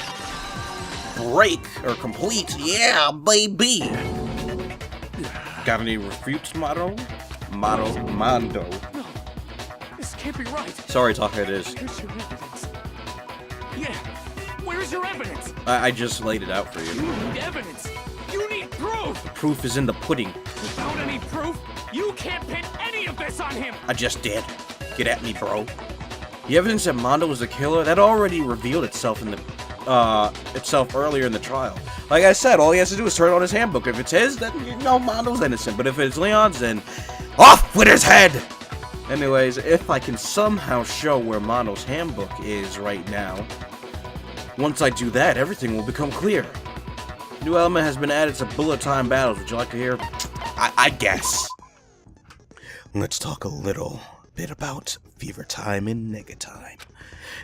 Break or complete. Yeah, baby! Got any refutes, Mondo? Mondo. No, this can't be right. Sorry, Taka, it is. Where's your evidence? Yeah, where's your evidence? I just laid it out for you. You need evidence. You need proof. The proof is in the pudding. Without any proof, you can't pin any of this on him. I just did. Get at me, bro. The evidence that Mondo was the killer, that already revealed itself in the earlier in the trial. Like I said, all he has to do is turn on his handbook. If it's his, then you know Mondo's innocent. But if it's Leon's, then off with his head! Anyways, if I can somehow show where Mondo's handbook is right now, once I do that, everything will become clear. New element has been added to bullet time battles. Would you like to hear? I guess. Let's talk a little bit about fever time and nega time.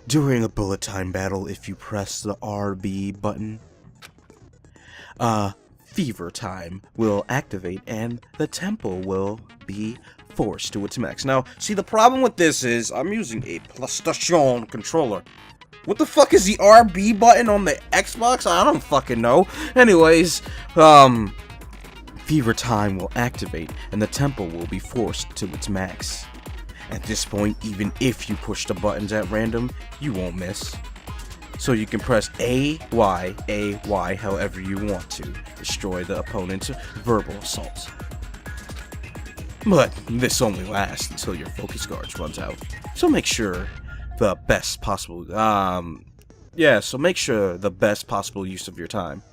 During a bullet time battle, if you press the RB button, fever time will activate and the tempo will be forced to its max. Now, see, the problem with this is I'm using a PlayStation controller. What the fuck is the RB button on the Xbox? I don't fucking know. Anyways, fever time will activate and the tempo will be forced to its max. At this point, even if you push the buttons at random, you won't miss. So you can press A, Y, however you want to destroy the opponent's verbal assault. But this only lasts until your focus guards runs out. So make sure the best possible, make sure the best possible use of your time.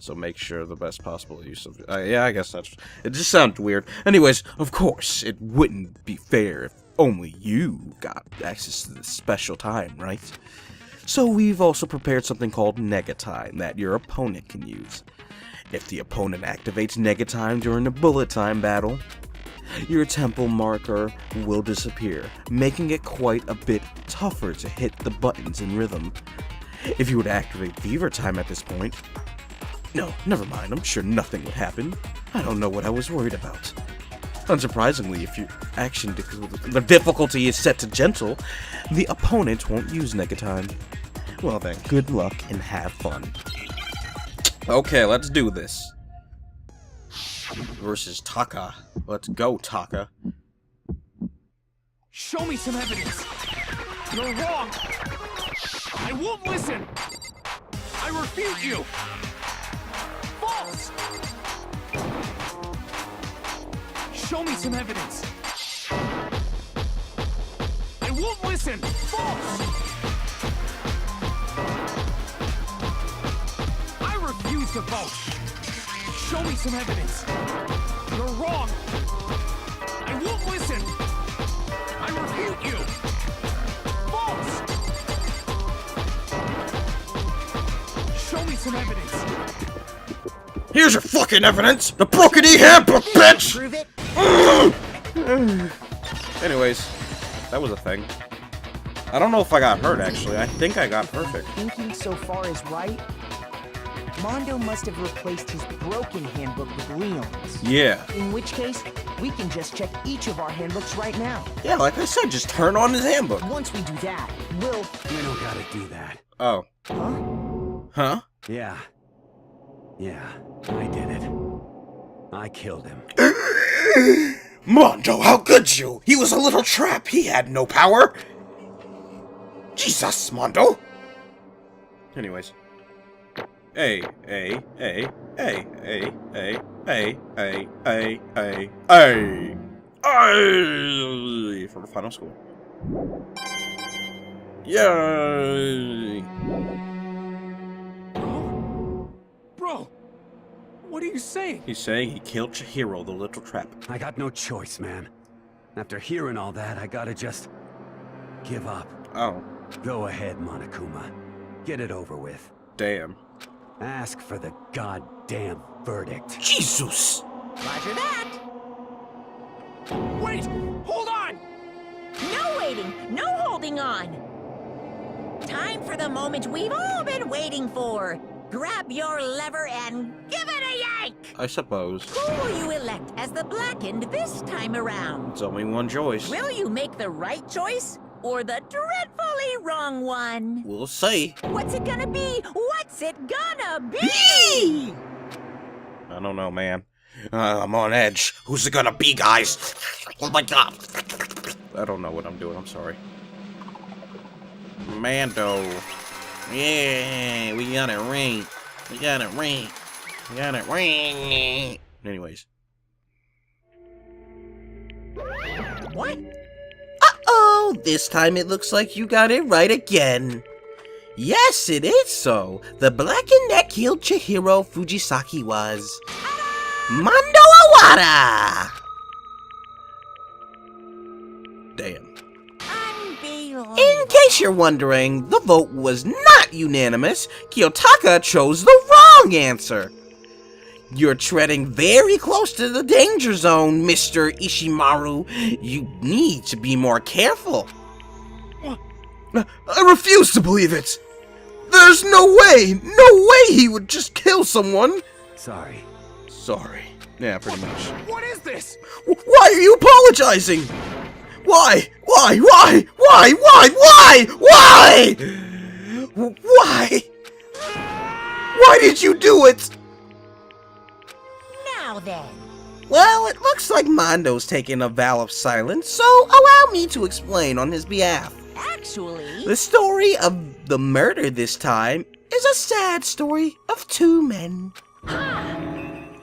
Yeah, I guess that's, it just sounded weird. Anyways, of course, it wouldn't be fair if only you got access to this special time, right? So we've also prepared something called nega time that your opponent can use. If the opponent activates nega time during the bullet time battle, your tempo marker will disappear, making it quite a bit tougher to hit the buttons in rhythm. If you would activate fever time at this point, no, never mind, I'm sure nothing would happen. I don't know what I was worried about. Unsurprisingly, if your action the difficulty is set to gentle, the opponent won't use nega time. Well then, good luck and have fun. Okay, let's do this. Versus Taka. Let's go, Taka. Show me some evidence. You're wrong. I won't listen. I refute you. False. Show me some evidence. I won't listen. False. I refuse to vote. Show me some evidence. You're wrong. I won't listen. I refute you. False. Show me some evidence. Here's your fucking evidence! The broken e-handbook, bitch! Prove it. Anyways, that was a thing. I don't know if I got hurt, actually. I think I got perfect. Thinking so far is right. Mondo must have replaced his broken handbook with Leon's. Yeah. In which case, we can just check each of our handbooks right now. Yeah, like I said, just turn on his handbook. Once we do that, we'll... We don't gotta do that. Oh. Huh? Huh? Yeah, I did it. I killed him. Mondo, how could you? He was a little trap. He had no power. Jesus, Mondo. Anyways. Hey. For the final score. Yay! Bro, what are you saying? He's saying he killed Chihiro, the little trap. I got no choice, man. After hearing all that, I gotta just give up. Oh. Go ahead, Monokuma. Get it over with. Damn. Ask for the goddamn verdict. Jesus! Roger that. Wait! Hold on! No waiting, no holding on. Time for the moment we've all been waiting for. Grab your lever and give it a yank! like? I suppose. Who will you elect as the Blackened this time around? It's only one choice. Will you make the right choice or the dreadfully wrong one? We'll see. What's it gonna be? What's it gonna be? I don't know, man. I'm on edge. Who's it gonna be, guys? Oh my god. I don't know what I'm doing. I'm sorry. Mondo. Yeah, we got it right. We got it right. We got it right. Anyways. What? Uh-oh! This time it looks like you got it right again. Yes, it is so. The Blackened that killed Chihiro Fujisaki was Mondo Awada! Damn. In case you're wondering, the vote was not unanimous. Kiyotaka chose the wrong answer. You're treading very close to the danger zone, Mr. Ishimaru. You need to be more careful. I refuse to believe it! There's no way he would just kill someone! Sorry. Sorry. Yeah, pretty much. What is this? Why are you apologizing? Why? Why? Why did you do it? Now then. Well, it looks like Mondo's taking a vow of silence, so allow me to explain on his behalf. Actually... The story of the murder this time is a sad story of two men.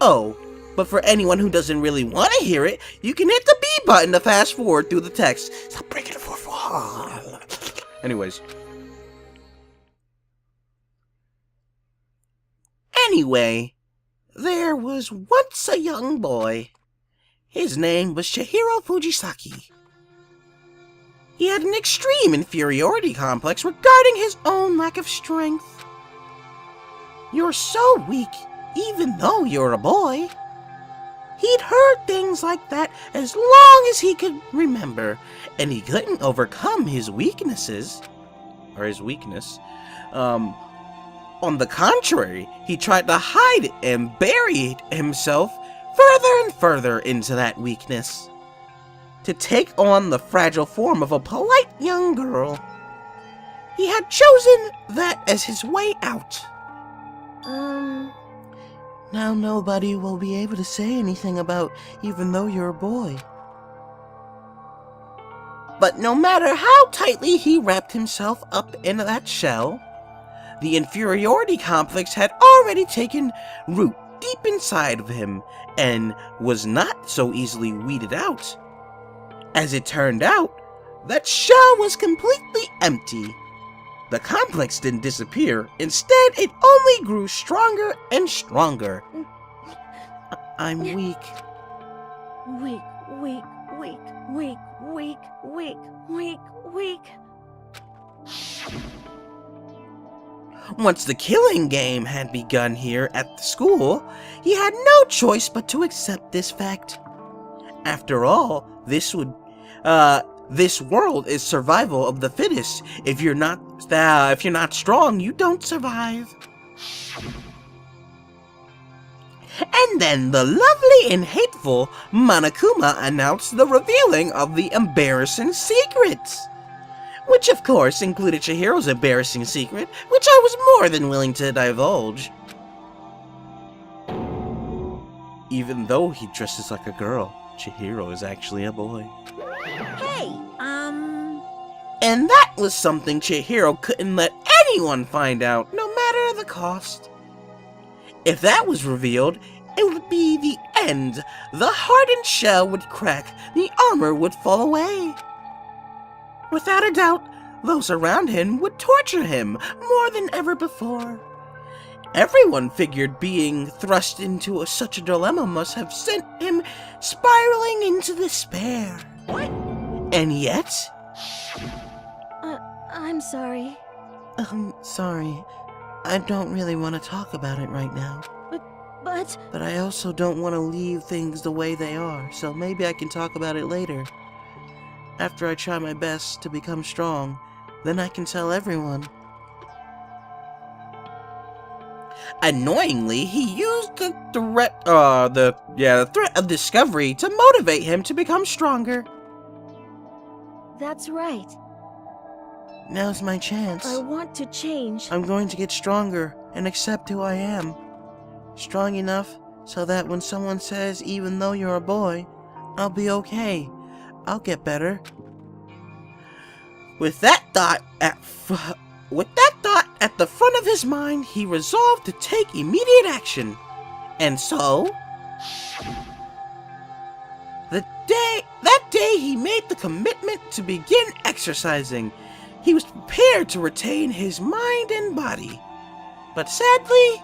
Oh, but for anyone who doesn't really want to hear it, you can hit the B button to fast forward through the text. Stop breaking it for Anyways. Anyway, there was once a young boy. His name was Chihiro Fujisaki. He had an extreme inferiority complex regarding his own lack of strength. You're so weak, even though you're a boy. He'd heard things like that as long as he could remember, and he couldn't overcome his weaknesses. Or his weakness. On the contrary, he tried to hide it and buried himself further and further into that weakness. To take on the fragile form of a polite young girl. He had chosen that as his way out. Now nobody will be able to say anything about even though you're a boy. But no matter how tightly he wrapped himself up in that shell, the inferiority complex had already taken root deep inside of him and was not so easily weeded out. As it turned out, that shell was completely empty. The complex didn't disappear. Instead, it only grew stronger and stronger. I'm weak. Weak. Once the killing game had begun here at the school, he had no choice but to accept this fact. After all, this world is survival of the fittest. If you're not strong, you don't survive. And then the lovely and hateful Monokuma announced the revealing of the embarrassing secrets. Which of course included Chihiro's embarrassing secret, which I was more than willing to divulge. Even though he dresses like a girl, Chihiro is actually a boy. Hey, And that was something Chihiro couldn't let anyone find out, no matter the cost. If that was revealed, it would be the end. The hardened shell would crack, the armor would fall away. Without a doubt, those around him would torture him more than ever before. Everyone figured being thrust into such a dilemma must have sent him spiraling into despair. What? And yet... I'm sorry. Sorry. I don't really want to talk about it right now. But I also don't want to leave things the way they are, so maybe I can talk about it later. After I try my best to become strong, then I can tell everyone. Annoyingly, he used the threat of discovery to motivate him to become stronger. That's right. Now's my chance. I want to change. I'm going to get stronger and accept who I am. Strong enough so that when someone says, even though you're a boy, I'll be okay. I'll get better. With that thought at the front of his mind, he resolved to take immediate action. And so, that day he made the commitment to begin exercising. He was prepared to retain his mind and body. But sadly,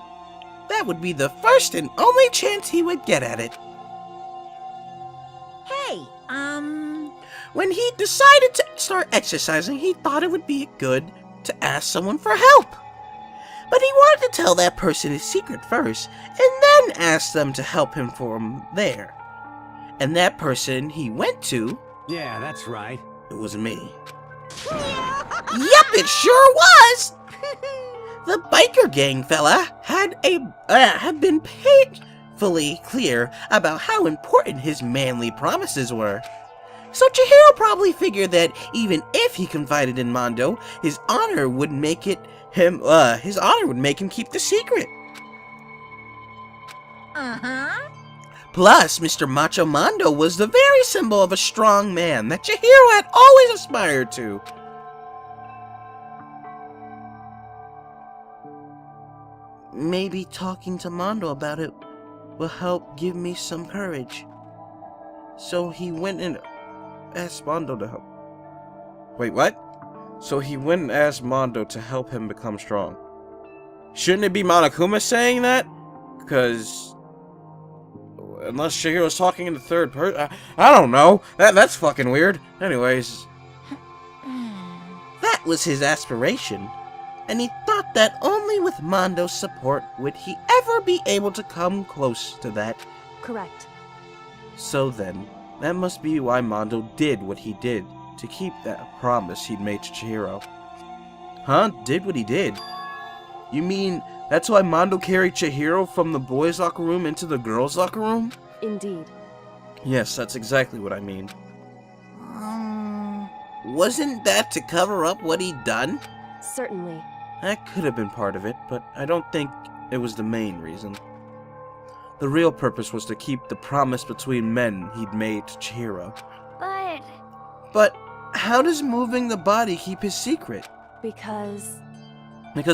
that would be the first and only chance he would get at it. Hey, When he decided to start exercising, he thought it would be good to ask someone for help. But he wanted to tell that person his secret first, and then ask them to help him from there. And that person he went to... Yeah, that's right. It was me. Yep, it sure was! The biker gang fella had been painfully clear about how important his manly promises were. So Chihiro probably figured that even if he confided in Mondo, his honor would make him keep the secret. Plus, Mr. Macho Mondo was the very symbol of a strong man that Chihiro had always aspired to. Maybe talking to Mondo about it will help give me some courage. So he went and asked Mondo to help. Wait, what? So he went and asked Mondo to help him become strong. Shouldn't it be Monokuma saying that? Because... unless Chihiro's talking in the third person... I don't know. That's fucking weird. Anyways... that was his aspiration. And he thought that only with Mondo's support would he ever be able to come close to that. Correct. So then, that must be why Mondo did what he did, to keep that promise he'd made to Chihiro. Huh? Did what he did? You mean, that's why Mondo carried Chihiro from the boys' locker room into the girls' locker room? Indeed. Yes, that's exactly what I mean. Wasn't that to cover up what he'd done? Certainly. That could have been part of it, but I don't think it was the main reason. The real purpose was to keep the promise between men he'd made to Chihiro. But how does moving the body keep his secret? Because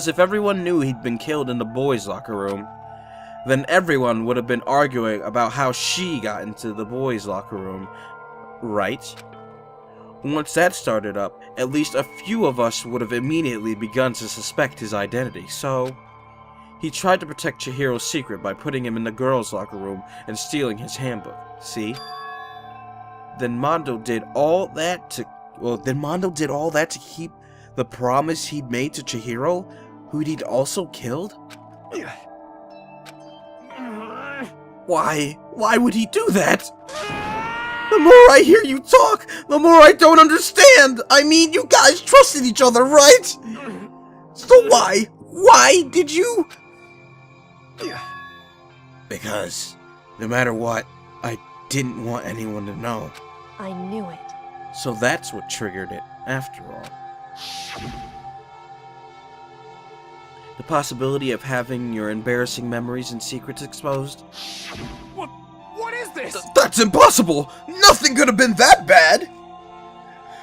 if everyone knew he'd been killed in the boys' locker room, then everyone would have been arguing about how she got into the boys' locker room, right? Once that started up, at least a few of us would have immediately begun to suspect his identity, so... he tried to protect Chihiro's secret by putting him in the girls' locker room and stealing his handbook, see? Then Mondo did all that to keep the promise he'd made to Chihiro, who he'd also killed? Why would he do that? The more I hear you talk, the more I don't understand. I mean, you guys trusted each other, right? So why did you... Because, no matter what, I didn't want anyone to know. I knew it. So that's what triggered it, after all. The possibility of having your embarrassing memories and secrets exposed? What is this? That's impossible! Nothing could have been that bad!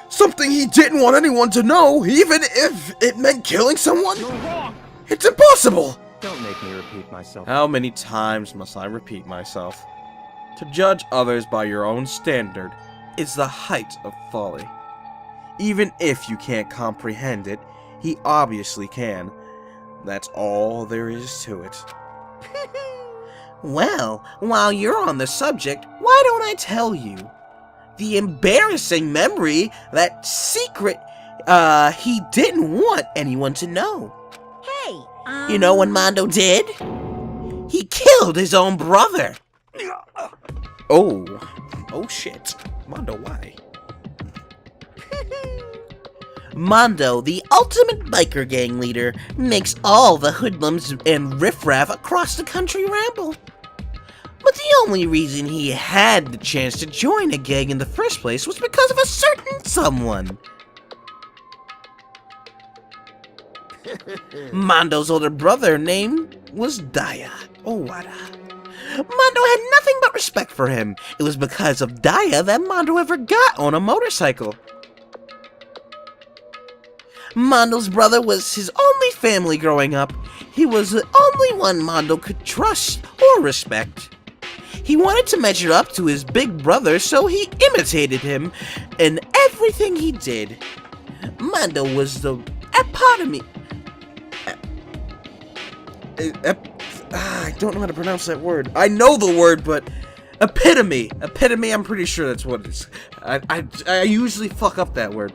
Something he didn't want anyone to know, even if it meant killing someone? You're wrong! It's impossible! Don't make me repeat myself. How many times must I repeat myself? To judge others by your own standard is the height of folly. Even if you can't comprehend it, he obviously can. That's all there is to it. Well, while you're on the subject, why don't I tell you? The embarrassing memory, that secret, he didn't want anyone to know. Hey, You know what Mondo did? He killed his own brother. Oh shit. Mondo, why? Mondo, the ultimate biker gang leader, makes all the hoodlums and riffraff across the country ramble. But the only reason he had the chance to join a gang in the first place was because of a certain someone. Mondo's older brother name was Daya Owada. Mondo had nothing but respect for him. It was because of Daya that Mondo ever got on a motorcycle. Mondo's brother was his only family growing up. He was the only one Mondo could trust or respect. He wanted to measure up to his big brother, so he imitated him in everything he did. Mondo was the epitome. I don't know how to pronounce that word. I know the word, but epitome. Epitome, I'm pretty sure that's what it is. I usually fuck up that word.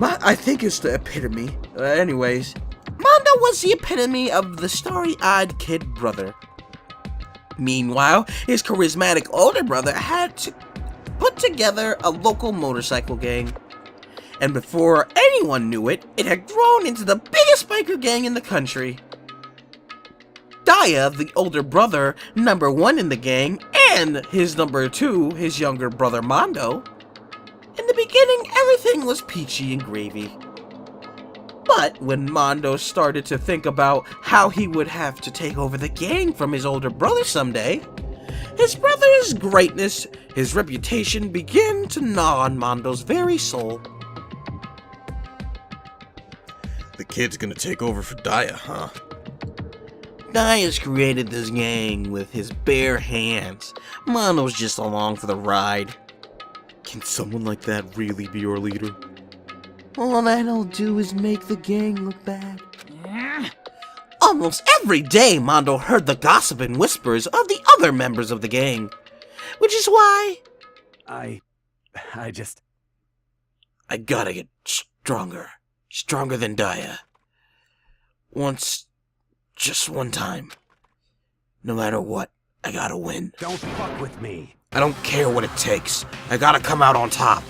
I think it's the epitome. Anyways, Mondo was the epitome of the starry-eyed kid brother. Meanwhile, his charismatic older brother had to put together a local motorcycle gang. And before anyone knew it, it had grown into the biggest biker gang in the country. Daya, the older brother, number 1 in the gang, and his number 2, his younger brother Mondo. In the beginning, everything was peachy and gravy. But when Mondo started to think about how he would have to take over the gang from his older brother someday, his brother's greatness, his reputation began to gnaw on Mondo's very soul. The kid's gonna take over for Daya, huh? Daya's created this gang with his bare hands. Mondo's just along for the ride. Can someone like that really be your leader? All that'll do is make the gang look bad. Almost every day, Mondo heard the gossip and whispers of the other members of the gang. Which is why... I gotta get stronger. Stronger than Daya. Just one time. No matter what, I gotta win. Don't fuck with me. I don't care what it takes. I gotta come out on top.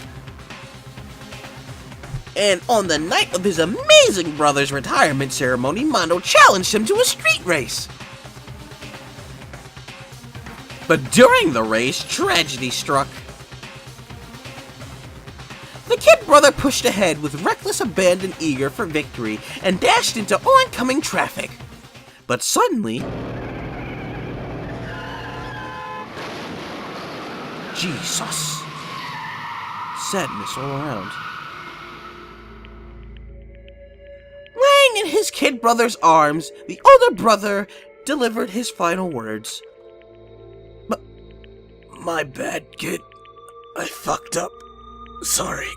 And on the night of his amazing brother's retirement ceremony, Mondo challenged him to a street race. But during the race, tragedy struck. The kid brother pushed ahead with reckless abandon, eager for victory, and dashed into oncoming traffic. But suddenly... Jesus. Sadness all around. Laying in his kid brother's arms, the older brother delivered his final words. My bad, kid. I fucked up. Sorry.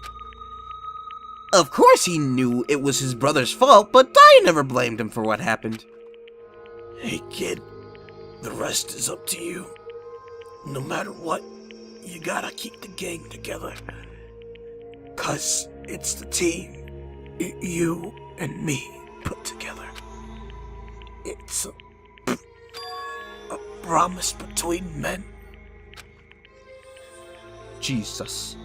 Of course he knew it was his brother's fault, but Daya never blamed him for what happened. Hey, kid. The rest is up to you. No matter what, you gotta keep the gang together. 'Cause it's the team you and me put together. It's a promise between men. Jesus.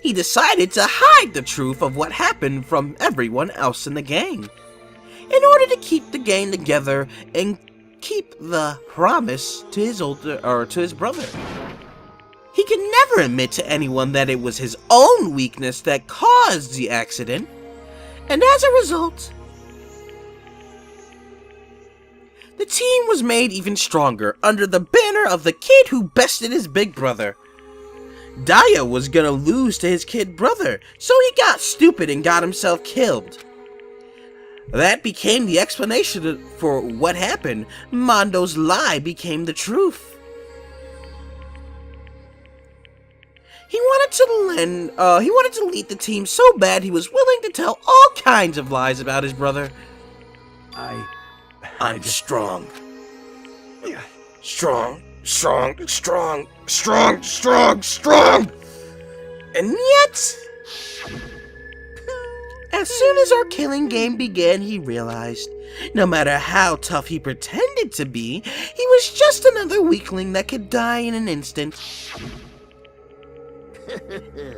He decided to hide the truth of what happened from everyone else in the gang, in order to keep the gang together and keep the promise to his brother. He could never admit to anyone that it was his own weakness that caused the accident, and as a result, the team was made even stronger under the banner of the kid who bested his big brother. Daya was gonna lose to his kid brother, so he got stupid and got himself killed. That became the explanation for what happened. Mondo's lie became the truth. He wanted to lead the team so bad he was willing to tell all kinds of lies about his brother. I'm strong. Strong. And yet, as soon as our killing game began, he realized, no matter how tough he pretended to be, he was just another weakling that could die in an instant.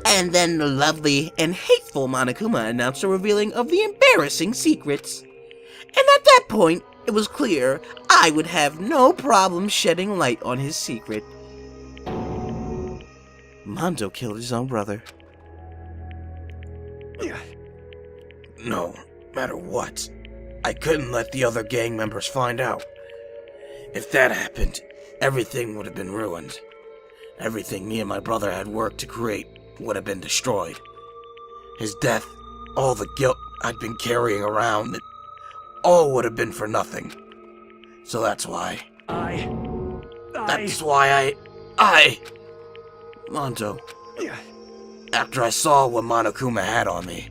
And then the lovely and hateful Monokuma announced the revealing of the embarrassing secrets. And at that point, it was clear I would have no problem shedding light on his secret. Mondo killed his own brother. No matter what, I couldn't let the other gang members find out. If that happened, everything would have been ruined. Everything me and my brother had worked to create would have been destroyed. His death, all the guilt I'd been carrying around, it all would have been for nothing. So that's why Mondo, after I saw what Monokuma had on me,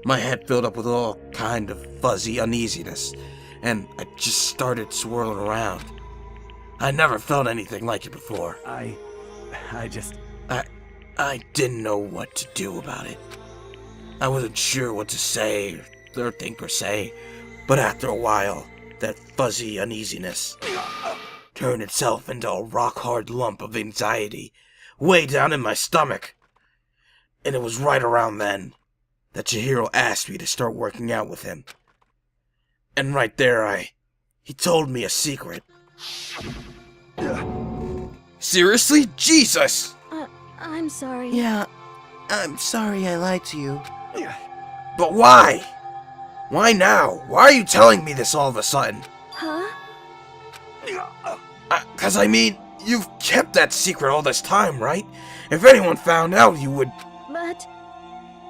my head filled up with all kind of fuzzy uneasiness, and I just started swirling around. I never felt anything like it before. I didn't know what to do about it. I wasn't sure what to say, or think or say, but after a while, that fuzzy uneasiness turned itself into a rock-hard lump of anxiety way down in my stomach. And it was right around then that Chihiro asked me to start working out with him. And right there, he told me a secret. Seriously? Jesus! I'm sorry. Yeah, I'm sorry I lied to you. But why? Why now? Why are you telling me this all of a sudden? Huh? 'Cause I mean, you've kept that secret all this time, right? If anyone found out, you would... But...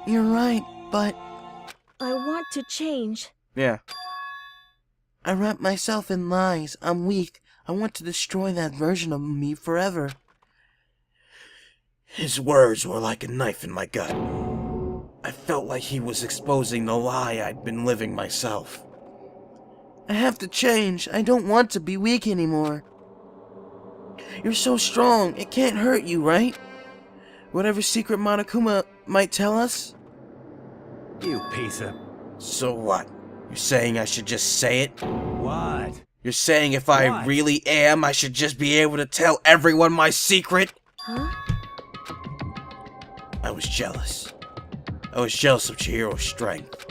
You're right, but... I want to change. Yeah. I wrap myself in lies. I'm weak. I want to destroy that version of me forever. His words were like a knife in my gut. I felt like he was exposing the lie I'd been living myself. I have to change. I don't want to be weak anymore. You're so strong. It can't hurt you, right? Whatever secret Monokuma might tell us? You piece of... So what? You're saying I should just say it? What? You're saying if I really am, I should just be able to tell everyone my secret? Huh? I was jealous. I was jealous of Chihiro's strength.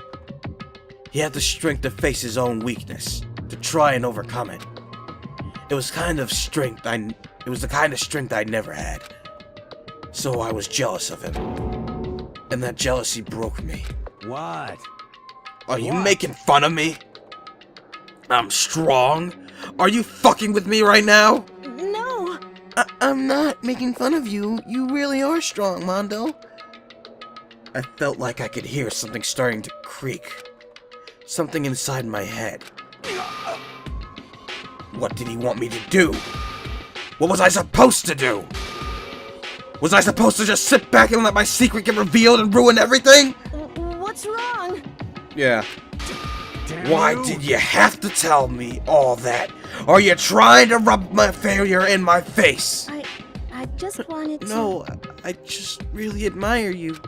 He had the strength to face his own weakness, to try and overcome it. It was the kind of strength I never had. So I was jealous of him. And that jealousy broke me. What? Are you making fun of me? I'm strong? Are you fucking with me right now? No! I'm not making fun of you. You really are strong, Mondo. I felt like I could hear something starting to creak. Something inside my head. What did he want me to do? What was I supposed to do? Was I supposed to just sit back and let my secret get revealed and ruin everything? What's wrong? Yeah. Why did you have to tell me all that? Are you trying to rub my failure in my face? I just wanted to... No, I just really admire you.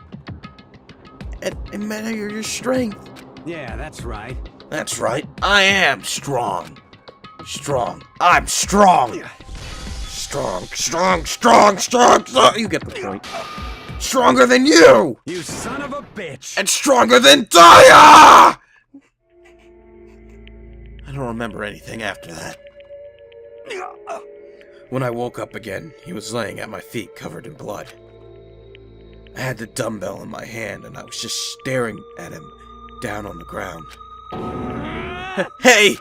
And admire your strength. Yeah, that's right. That's right. I am strong. Strong. I'm strong. Strong. You get the point. Stronger than you! You son of a bitch! And stronger than Daya! I don't remember anything after that. When I woke up again, he was laying at my feet covered in blood. I had the dumbbell in my hand and I was just staring at him down on the ground. Hey!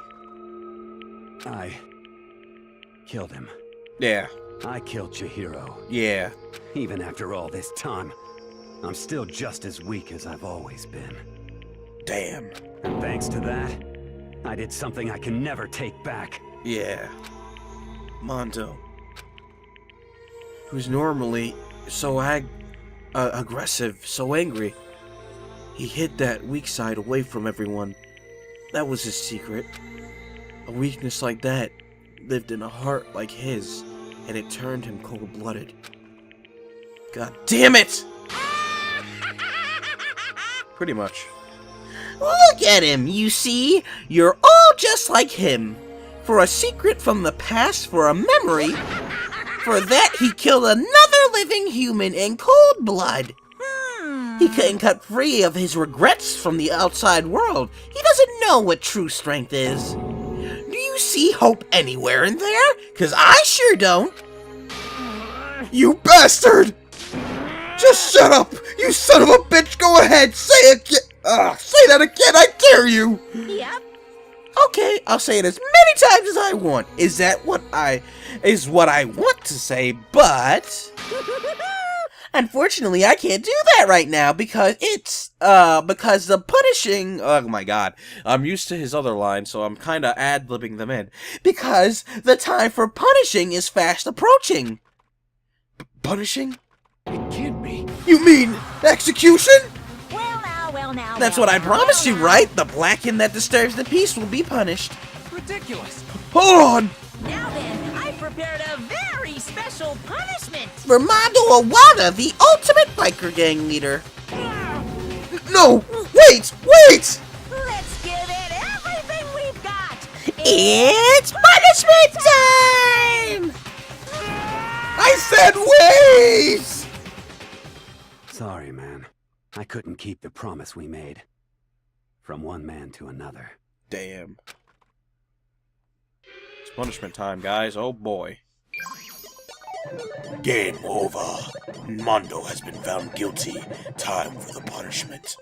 I killed him. Yeah. I killed Chihiro. Yeah. Even after all this time, I'm still just as weak as I've always been. Damn. And thanks to that, I did something I can never take back. Yeah. Mondo, who's normally so aggressive, so angry, he hid that weak side away from everyone. That was his secret. A weakness like that lived in a heart like his, and it turned him cold-blooded. God damn it! Pretty much. Look at him, you see? You're all just like him. For a secret from the past, for a memory. For that, he killed another a living human in cold blood. He couldn't cut free of his regrets from the outside world. He doesn't know what true strength is. Do you see hope anywhere in there? 'Cause I sure don't. You bastard! Just shut up! You son of a bitch! Go ahead! Say that again! I dare you! Yep. Okay, I'll say it as many times as I want. Is what I want to say, but unfortunately I can't do that right now because because the punishing, oh my god, I'm used to his other lines, so I'm kinda ad-libbing them in. Because the time for punishing is fast approaching. Punishing? It can't be. You mean execution? Well now. That's what I promised you, right? The Blackened that disturbs the peace will be punished. Ridiculous. Hold on! Now then, I prepared a very special punishment. For Mondo Awada, the ultimate biker gang leader. No! Wait! Wait! Let's give it everything we've got. It's punishment time! I said wait! Sorry, man. I couldn't keep the promise we made. From one man to another. Damn. It's punishment time, guys. Oh boy. Game over. Mondo has been found guilty. Time for the punishment.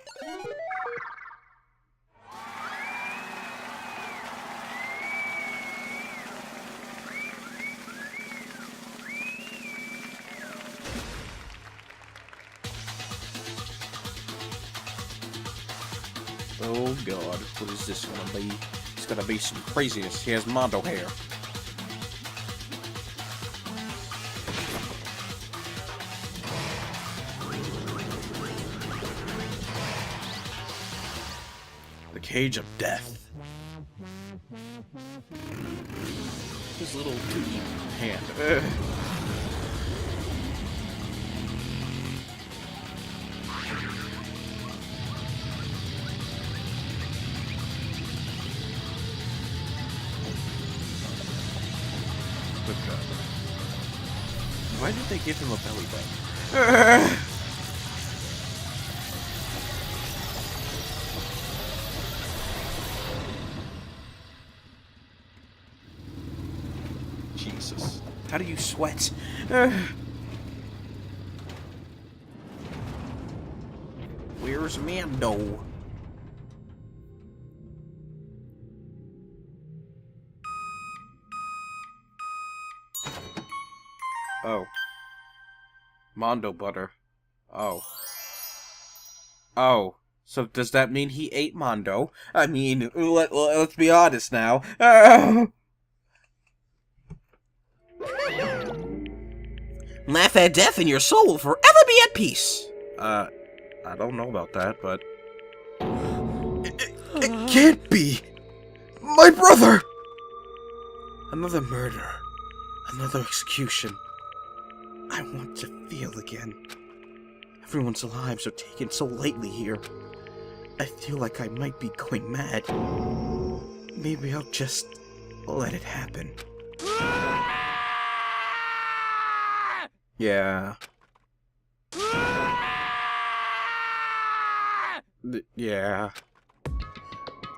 Oh god, what is this gonna be? It's gonna be some craziness. He has Mondo hair. The cage of death. His little hand. Why did they give him a belly button? Jesus. How do you sweat? Where's Mondo? Oh. Mondo butter. Oh. Oh. So does that mean he ate Mondo? I mean, let's be honest now. Laugh at death and your soul will forever be at peace. I don't know about that, but... It can't be! My brother! Another murder. Another execution. I want to feel again. Everyone's lives are taken so lately here. I feel like I might be going mad. Maybe I'll just let it happen. Yeah. Yeah.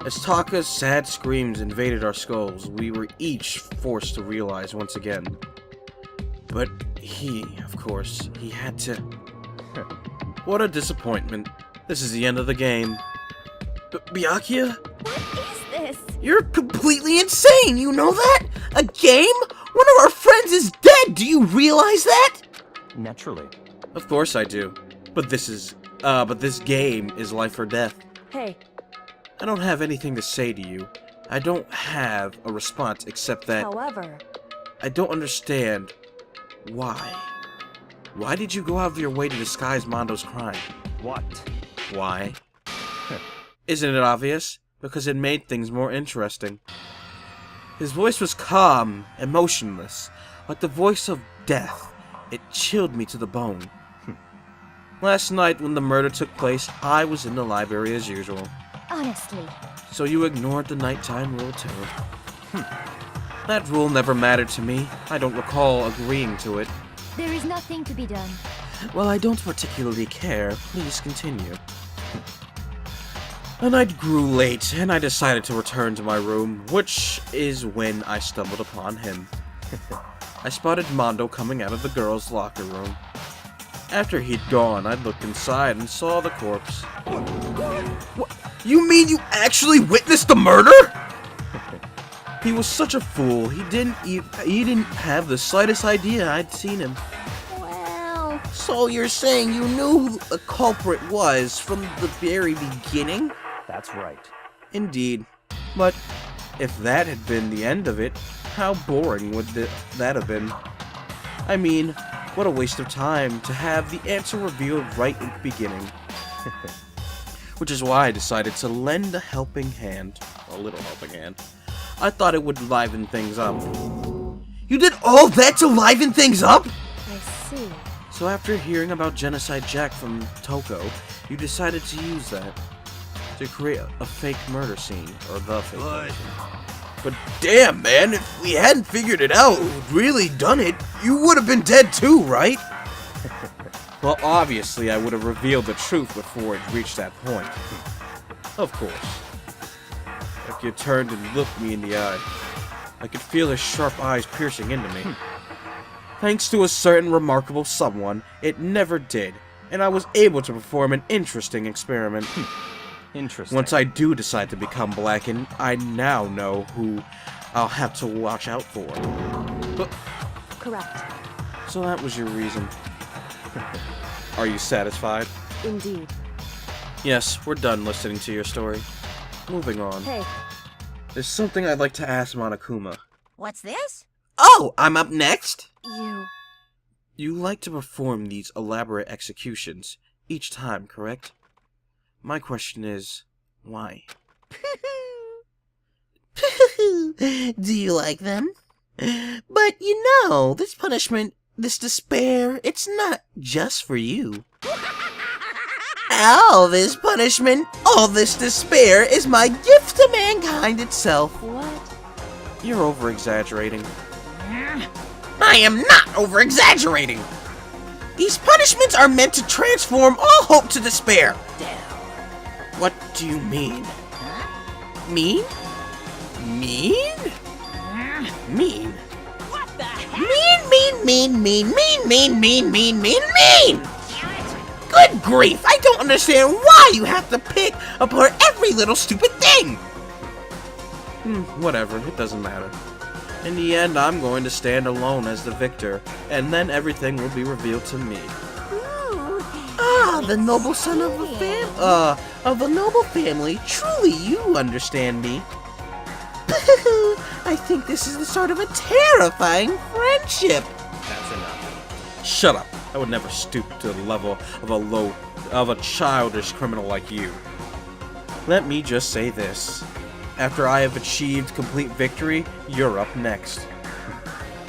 As Taka's sad screams invaded our skulls, we were each forced to realize once again. But he, of course, he had to... What a disappointment. This is the end of the game. Byakuya? What is this? You're completely insane, you know that? A game? One of our friends is dead, do you realize that? Naturally. Of course I do. But this game is life or death. Hey. I don't have anything to say to you. I don't have a response except that... However... I don't understand why. Why did you go out of your way to disguise Mondo's crime? What? Why? Isn't it obvious? Because it made things more interesting. His voice was calm, emotionless, like the voice of death. It chilled me to the bone. Last night, when the murder took place, I was in the library as usual. Honestly. So you ignored the nighttime rule too. That rule never mattered to me. I don't recall agreeing to it. There is nothing to be done. Well, I don't particularly care. Please continue. The night grew late, and I decided to return to my room, which is when I stumbled upon him. I spotted Mondo coming out of the girls' locker room. After he'd gone, I looked inside and saw the corpse. What? You mean you actually witnessed the murder? He was such a fool. He didn't have the slightest idea I'd seen him. Well... So you're saying you knew who the culprit was from the very beginning? That's right. Indeed. But if that had been the end of it, how boring would that have been? I mean, what a waste of time to have the answer revealed right in the beginning. Which is why I decided to lend a helping hand. A little helping hand. I thought it would liven things up. You did all that to liven things up? I see. So after hearing about Genocide Jack from Toko, you decided to use that to create a fake murder scene, or the fake murder scene. But damn, man, if we hadn't figured it out, really done it, you would have been dead too, right? Well, obviously I would have revealed the truth before it reached that point. Of course. Like you turned and looked me in the eye. I could feel his sharp eyes piercing into me. Thanks to a certain remarkable someone, it never did, and I was able to perform an interesting experiment. Interesting. Once I do decide to become blackened, I now know who I'll have to watch out for. But, Correct. so that was your reason. Are you satisfied? Indeed. Yes, we're done listening to your story. Moving on. Hey. There's something I'd like to ask Monokuma. What's this? Oh, I'm up next? You like to perform these elaborate executions each time, correct? My question is, why? Do you like them? But you know, this punishment, this despair, it's not just for you. All this punishment, all this despair is my gift to mankind itself. What? You're over-exaggerating. I am not over-exaggerating. These punishments are meant to transform all hope to despair. What do you mean? Mean? Mean? Mean? What the heck? Mean! Good grief, I don't understand why you have to pick apart every little stupid thing! Whatever, it doesn't matter. In the end, I'm going to stand alone as the victor, and then everything will be revealed to me. The noble son of a noble family. Truly, you understand me. I think this is the start of a terrifying friendship. That's enough. Shut up. I would never stoop to the level of a childish criminal like you. Let me just say this. After I have achieved complete victory, you're up next.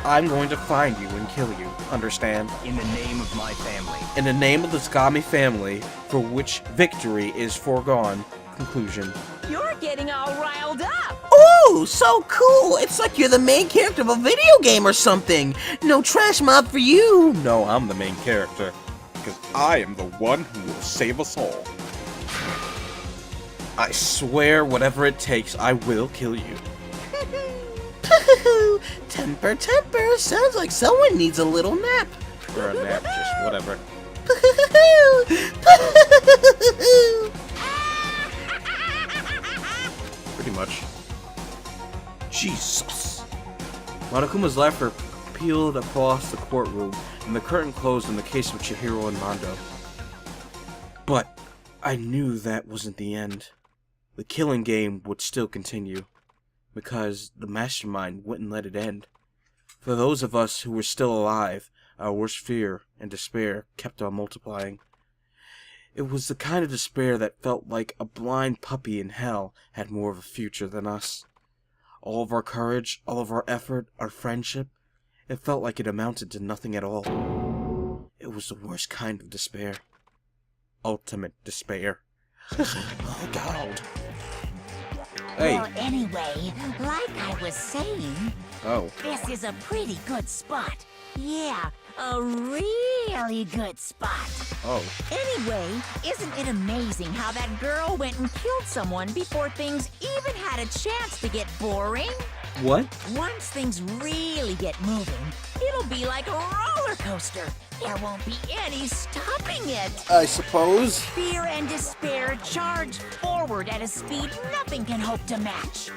I'm going to find you and kill you, understand? In the name of my family. In the name of the Tsugami family, for which victory is foregone. Conclusion. You're getting all riled up. Ooh, so cool! It's like you're the main character of a video game or something. No trash mob for you. No, I'm the main character. Because I am the one who will save us all. I swear, whatever it takes, I will kill you. Temper. Sounds like someone needs a little nap. Or a nap, just whatever. Pretty much. Jesus. Monokuma's laughter peeled across the courtroom, and the curtain closed in the case of Chihiro and Mondo. But I knew that wasn't the end. The killing game would still continue, because the mastermind wouldn't let it end. For those of us who were still alive, our worst fear and despair kept on multiplying. It was the kind of despair that felt like a blind puppy in hell had more of a future than us. All of our courage, all of our effort, our friendship, it felt like it amounted to nothing at all. It was the worst kind of despair. Ultimate despair. Oh, God. Hey. Well, anyway, like I was saying, Oh. this is a pretty good spot. Yeah, A really good spot. Oh. Anyway, isn't it amazing how that girl went and killed someone before things even had a chance to get boring? What? Once things really get moving, it'll be like a roller coaster. There won't be any stopping it. I suppose. Fear and despair charge forward at a speed nothing can hope to match.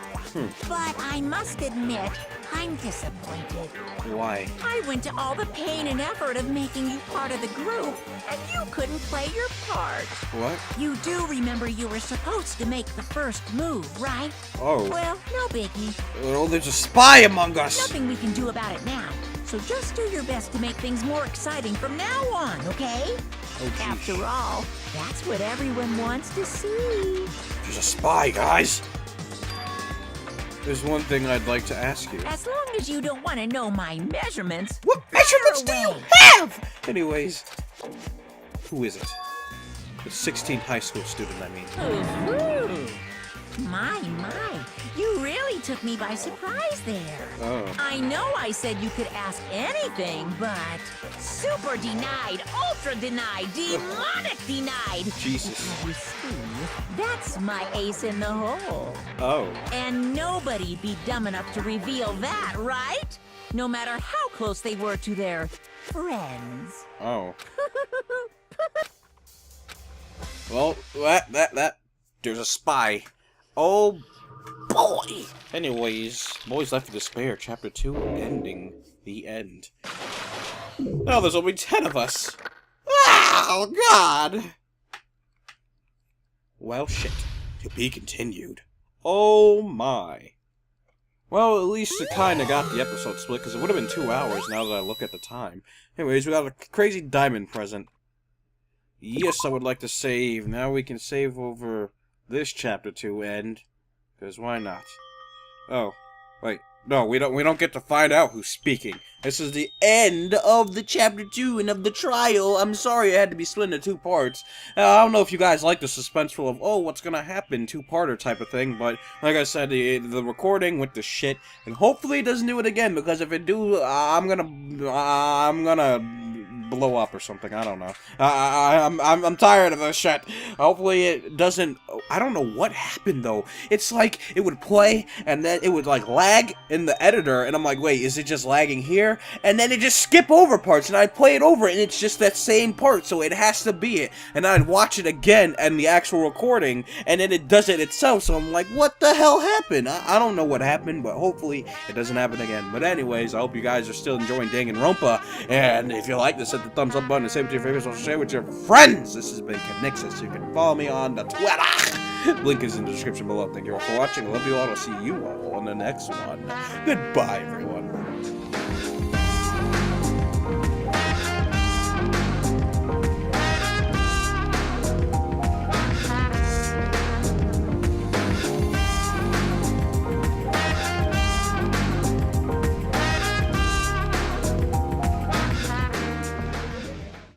But I must admit, I'm disappointed. Why? I went to all the pain and effort of making you part of the group, and you couldn't play your part. What? You do remember you were supposed to make the first move, right? Oh. Well, no biggie. Oh, there's a spy among us. Nothing we can do about it now. So just do your best to make things more exciting from now on, okay? Oh, After all, that's what everyone wants to see. There's a spy, guys. There's one thing I'd like to ask you. As long as you don't want to know my measurements. What measurements do you have? Anyways, who is it? The 16th high school student, I mean. Ooh. My, you really took me by surprise there. Oh. I know I said you could ask anything, but super denied, ultra denied, demonic denied. Jesus. You see, that's my ace in the hole. Oh. And nobody'd be dumb enough to reveal that, right? No matter how close they were to their friends. Oh. Well, that. There's a spy. Oh, boy! Anyways, Boys Left to Despair, Chapter 2, ending. The end. Now there's only 10 of us. Oh, God! Well, shit. To be continued. Oh, my. Well, at least it kinda got the episode split, because it would have been 2 hours now that I look at the time. Anyways, we got a crazy diamond present. Yes, I would like to save. Now we can save over this chapter 2 end, because why not? Oh, wait, no, we don't get to find out who's speaking. This is the end of the chapter 2 and of the trial. I'm sorry it had to be split into 2 parts. I don't know if you guys like the suspenseful of, oh, what's gonna happen, 2-parter type of thing, but like I said, the recording went to shit, and hopefully it doesn't do it again, because if it do, I'm gonna blow up or something. I don't know. I'm tired of this shit. Hopefully it doesn't. I don't know what happened though. It's like it would play and then it would like lag in the editor, and I'm like, wait, is it just lagging here? And then it just skip over parts, and I'd play it over, and it's just that same part, so it has to be it. And I'd watch it again and the actual recording, and then it does it itself. So I'm like, what the hell happened? I don't know what happened, but hopefully it doesn't happen again. But anyways, I hope you guys are still enjoying Danganronpa, and if you like this, hit the thumbs up button and save it to your favorites, or share with your friends. This has been Conixis. You can follow me on the Twitter. Link is in the description below. Thank you all for watching. I love you all. I'll see you all on the next one. Goodbye, everyone.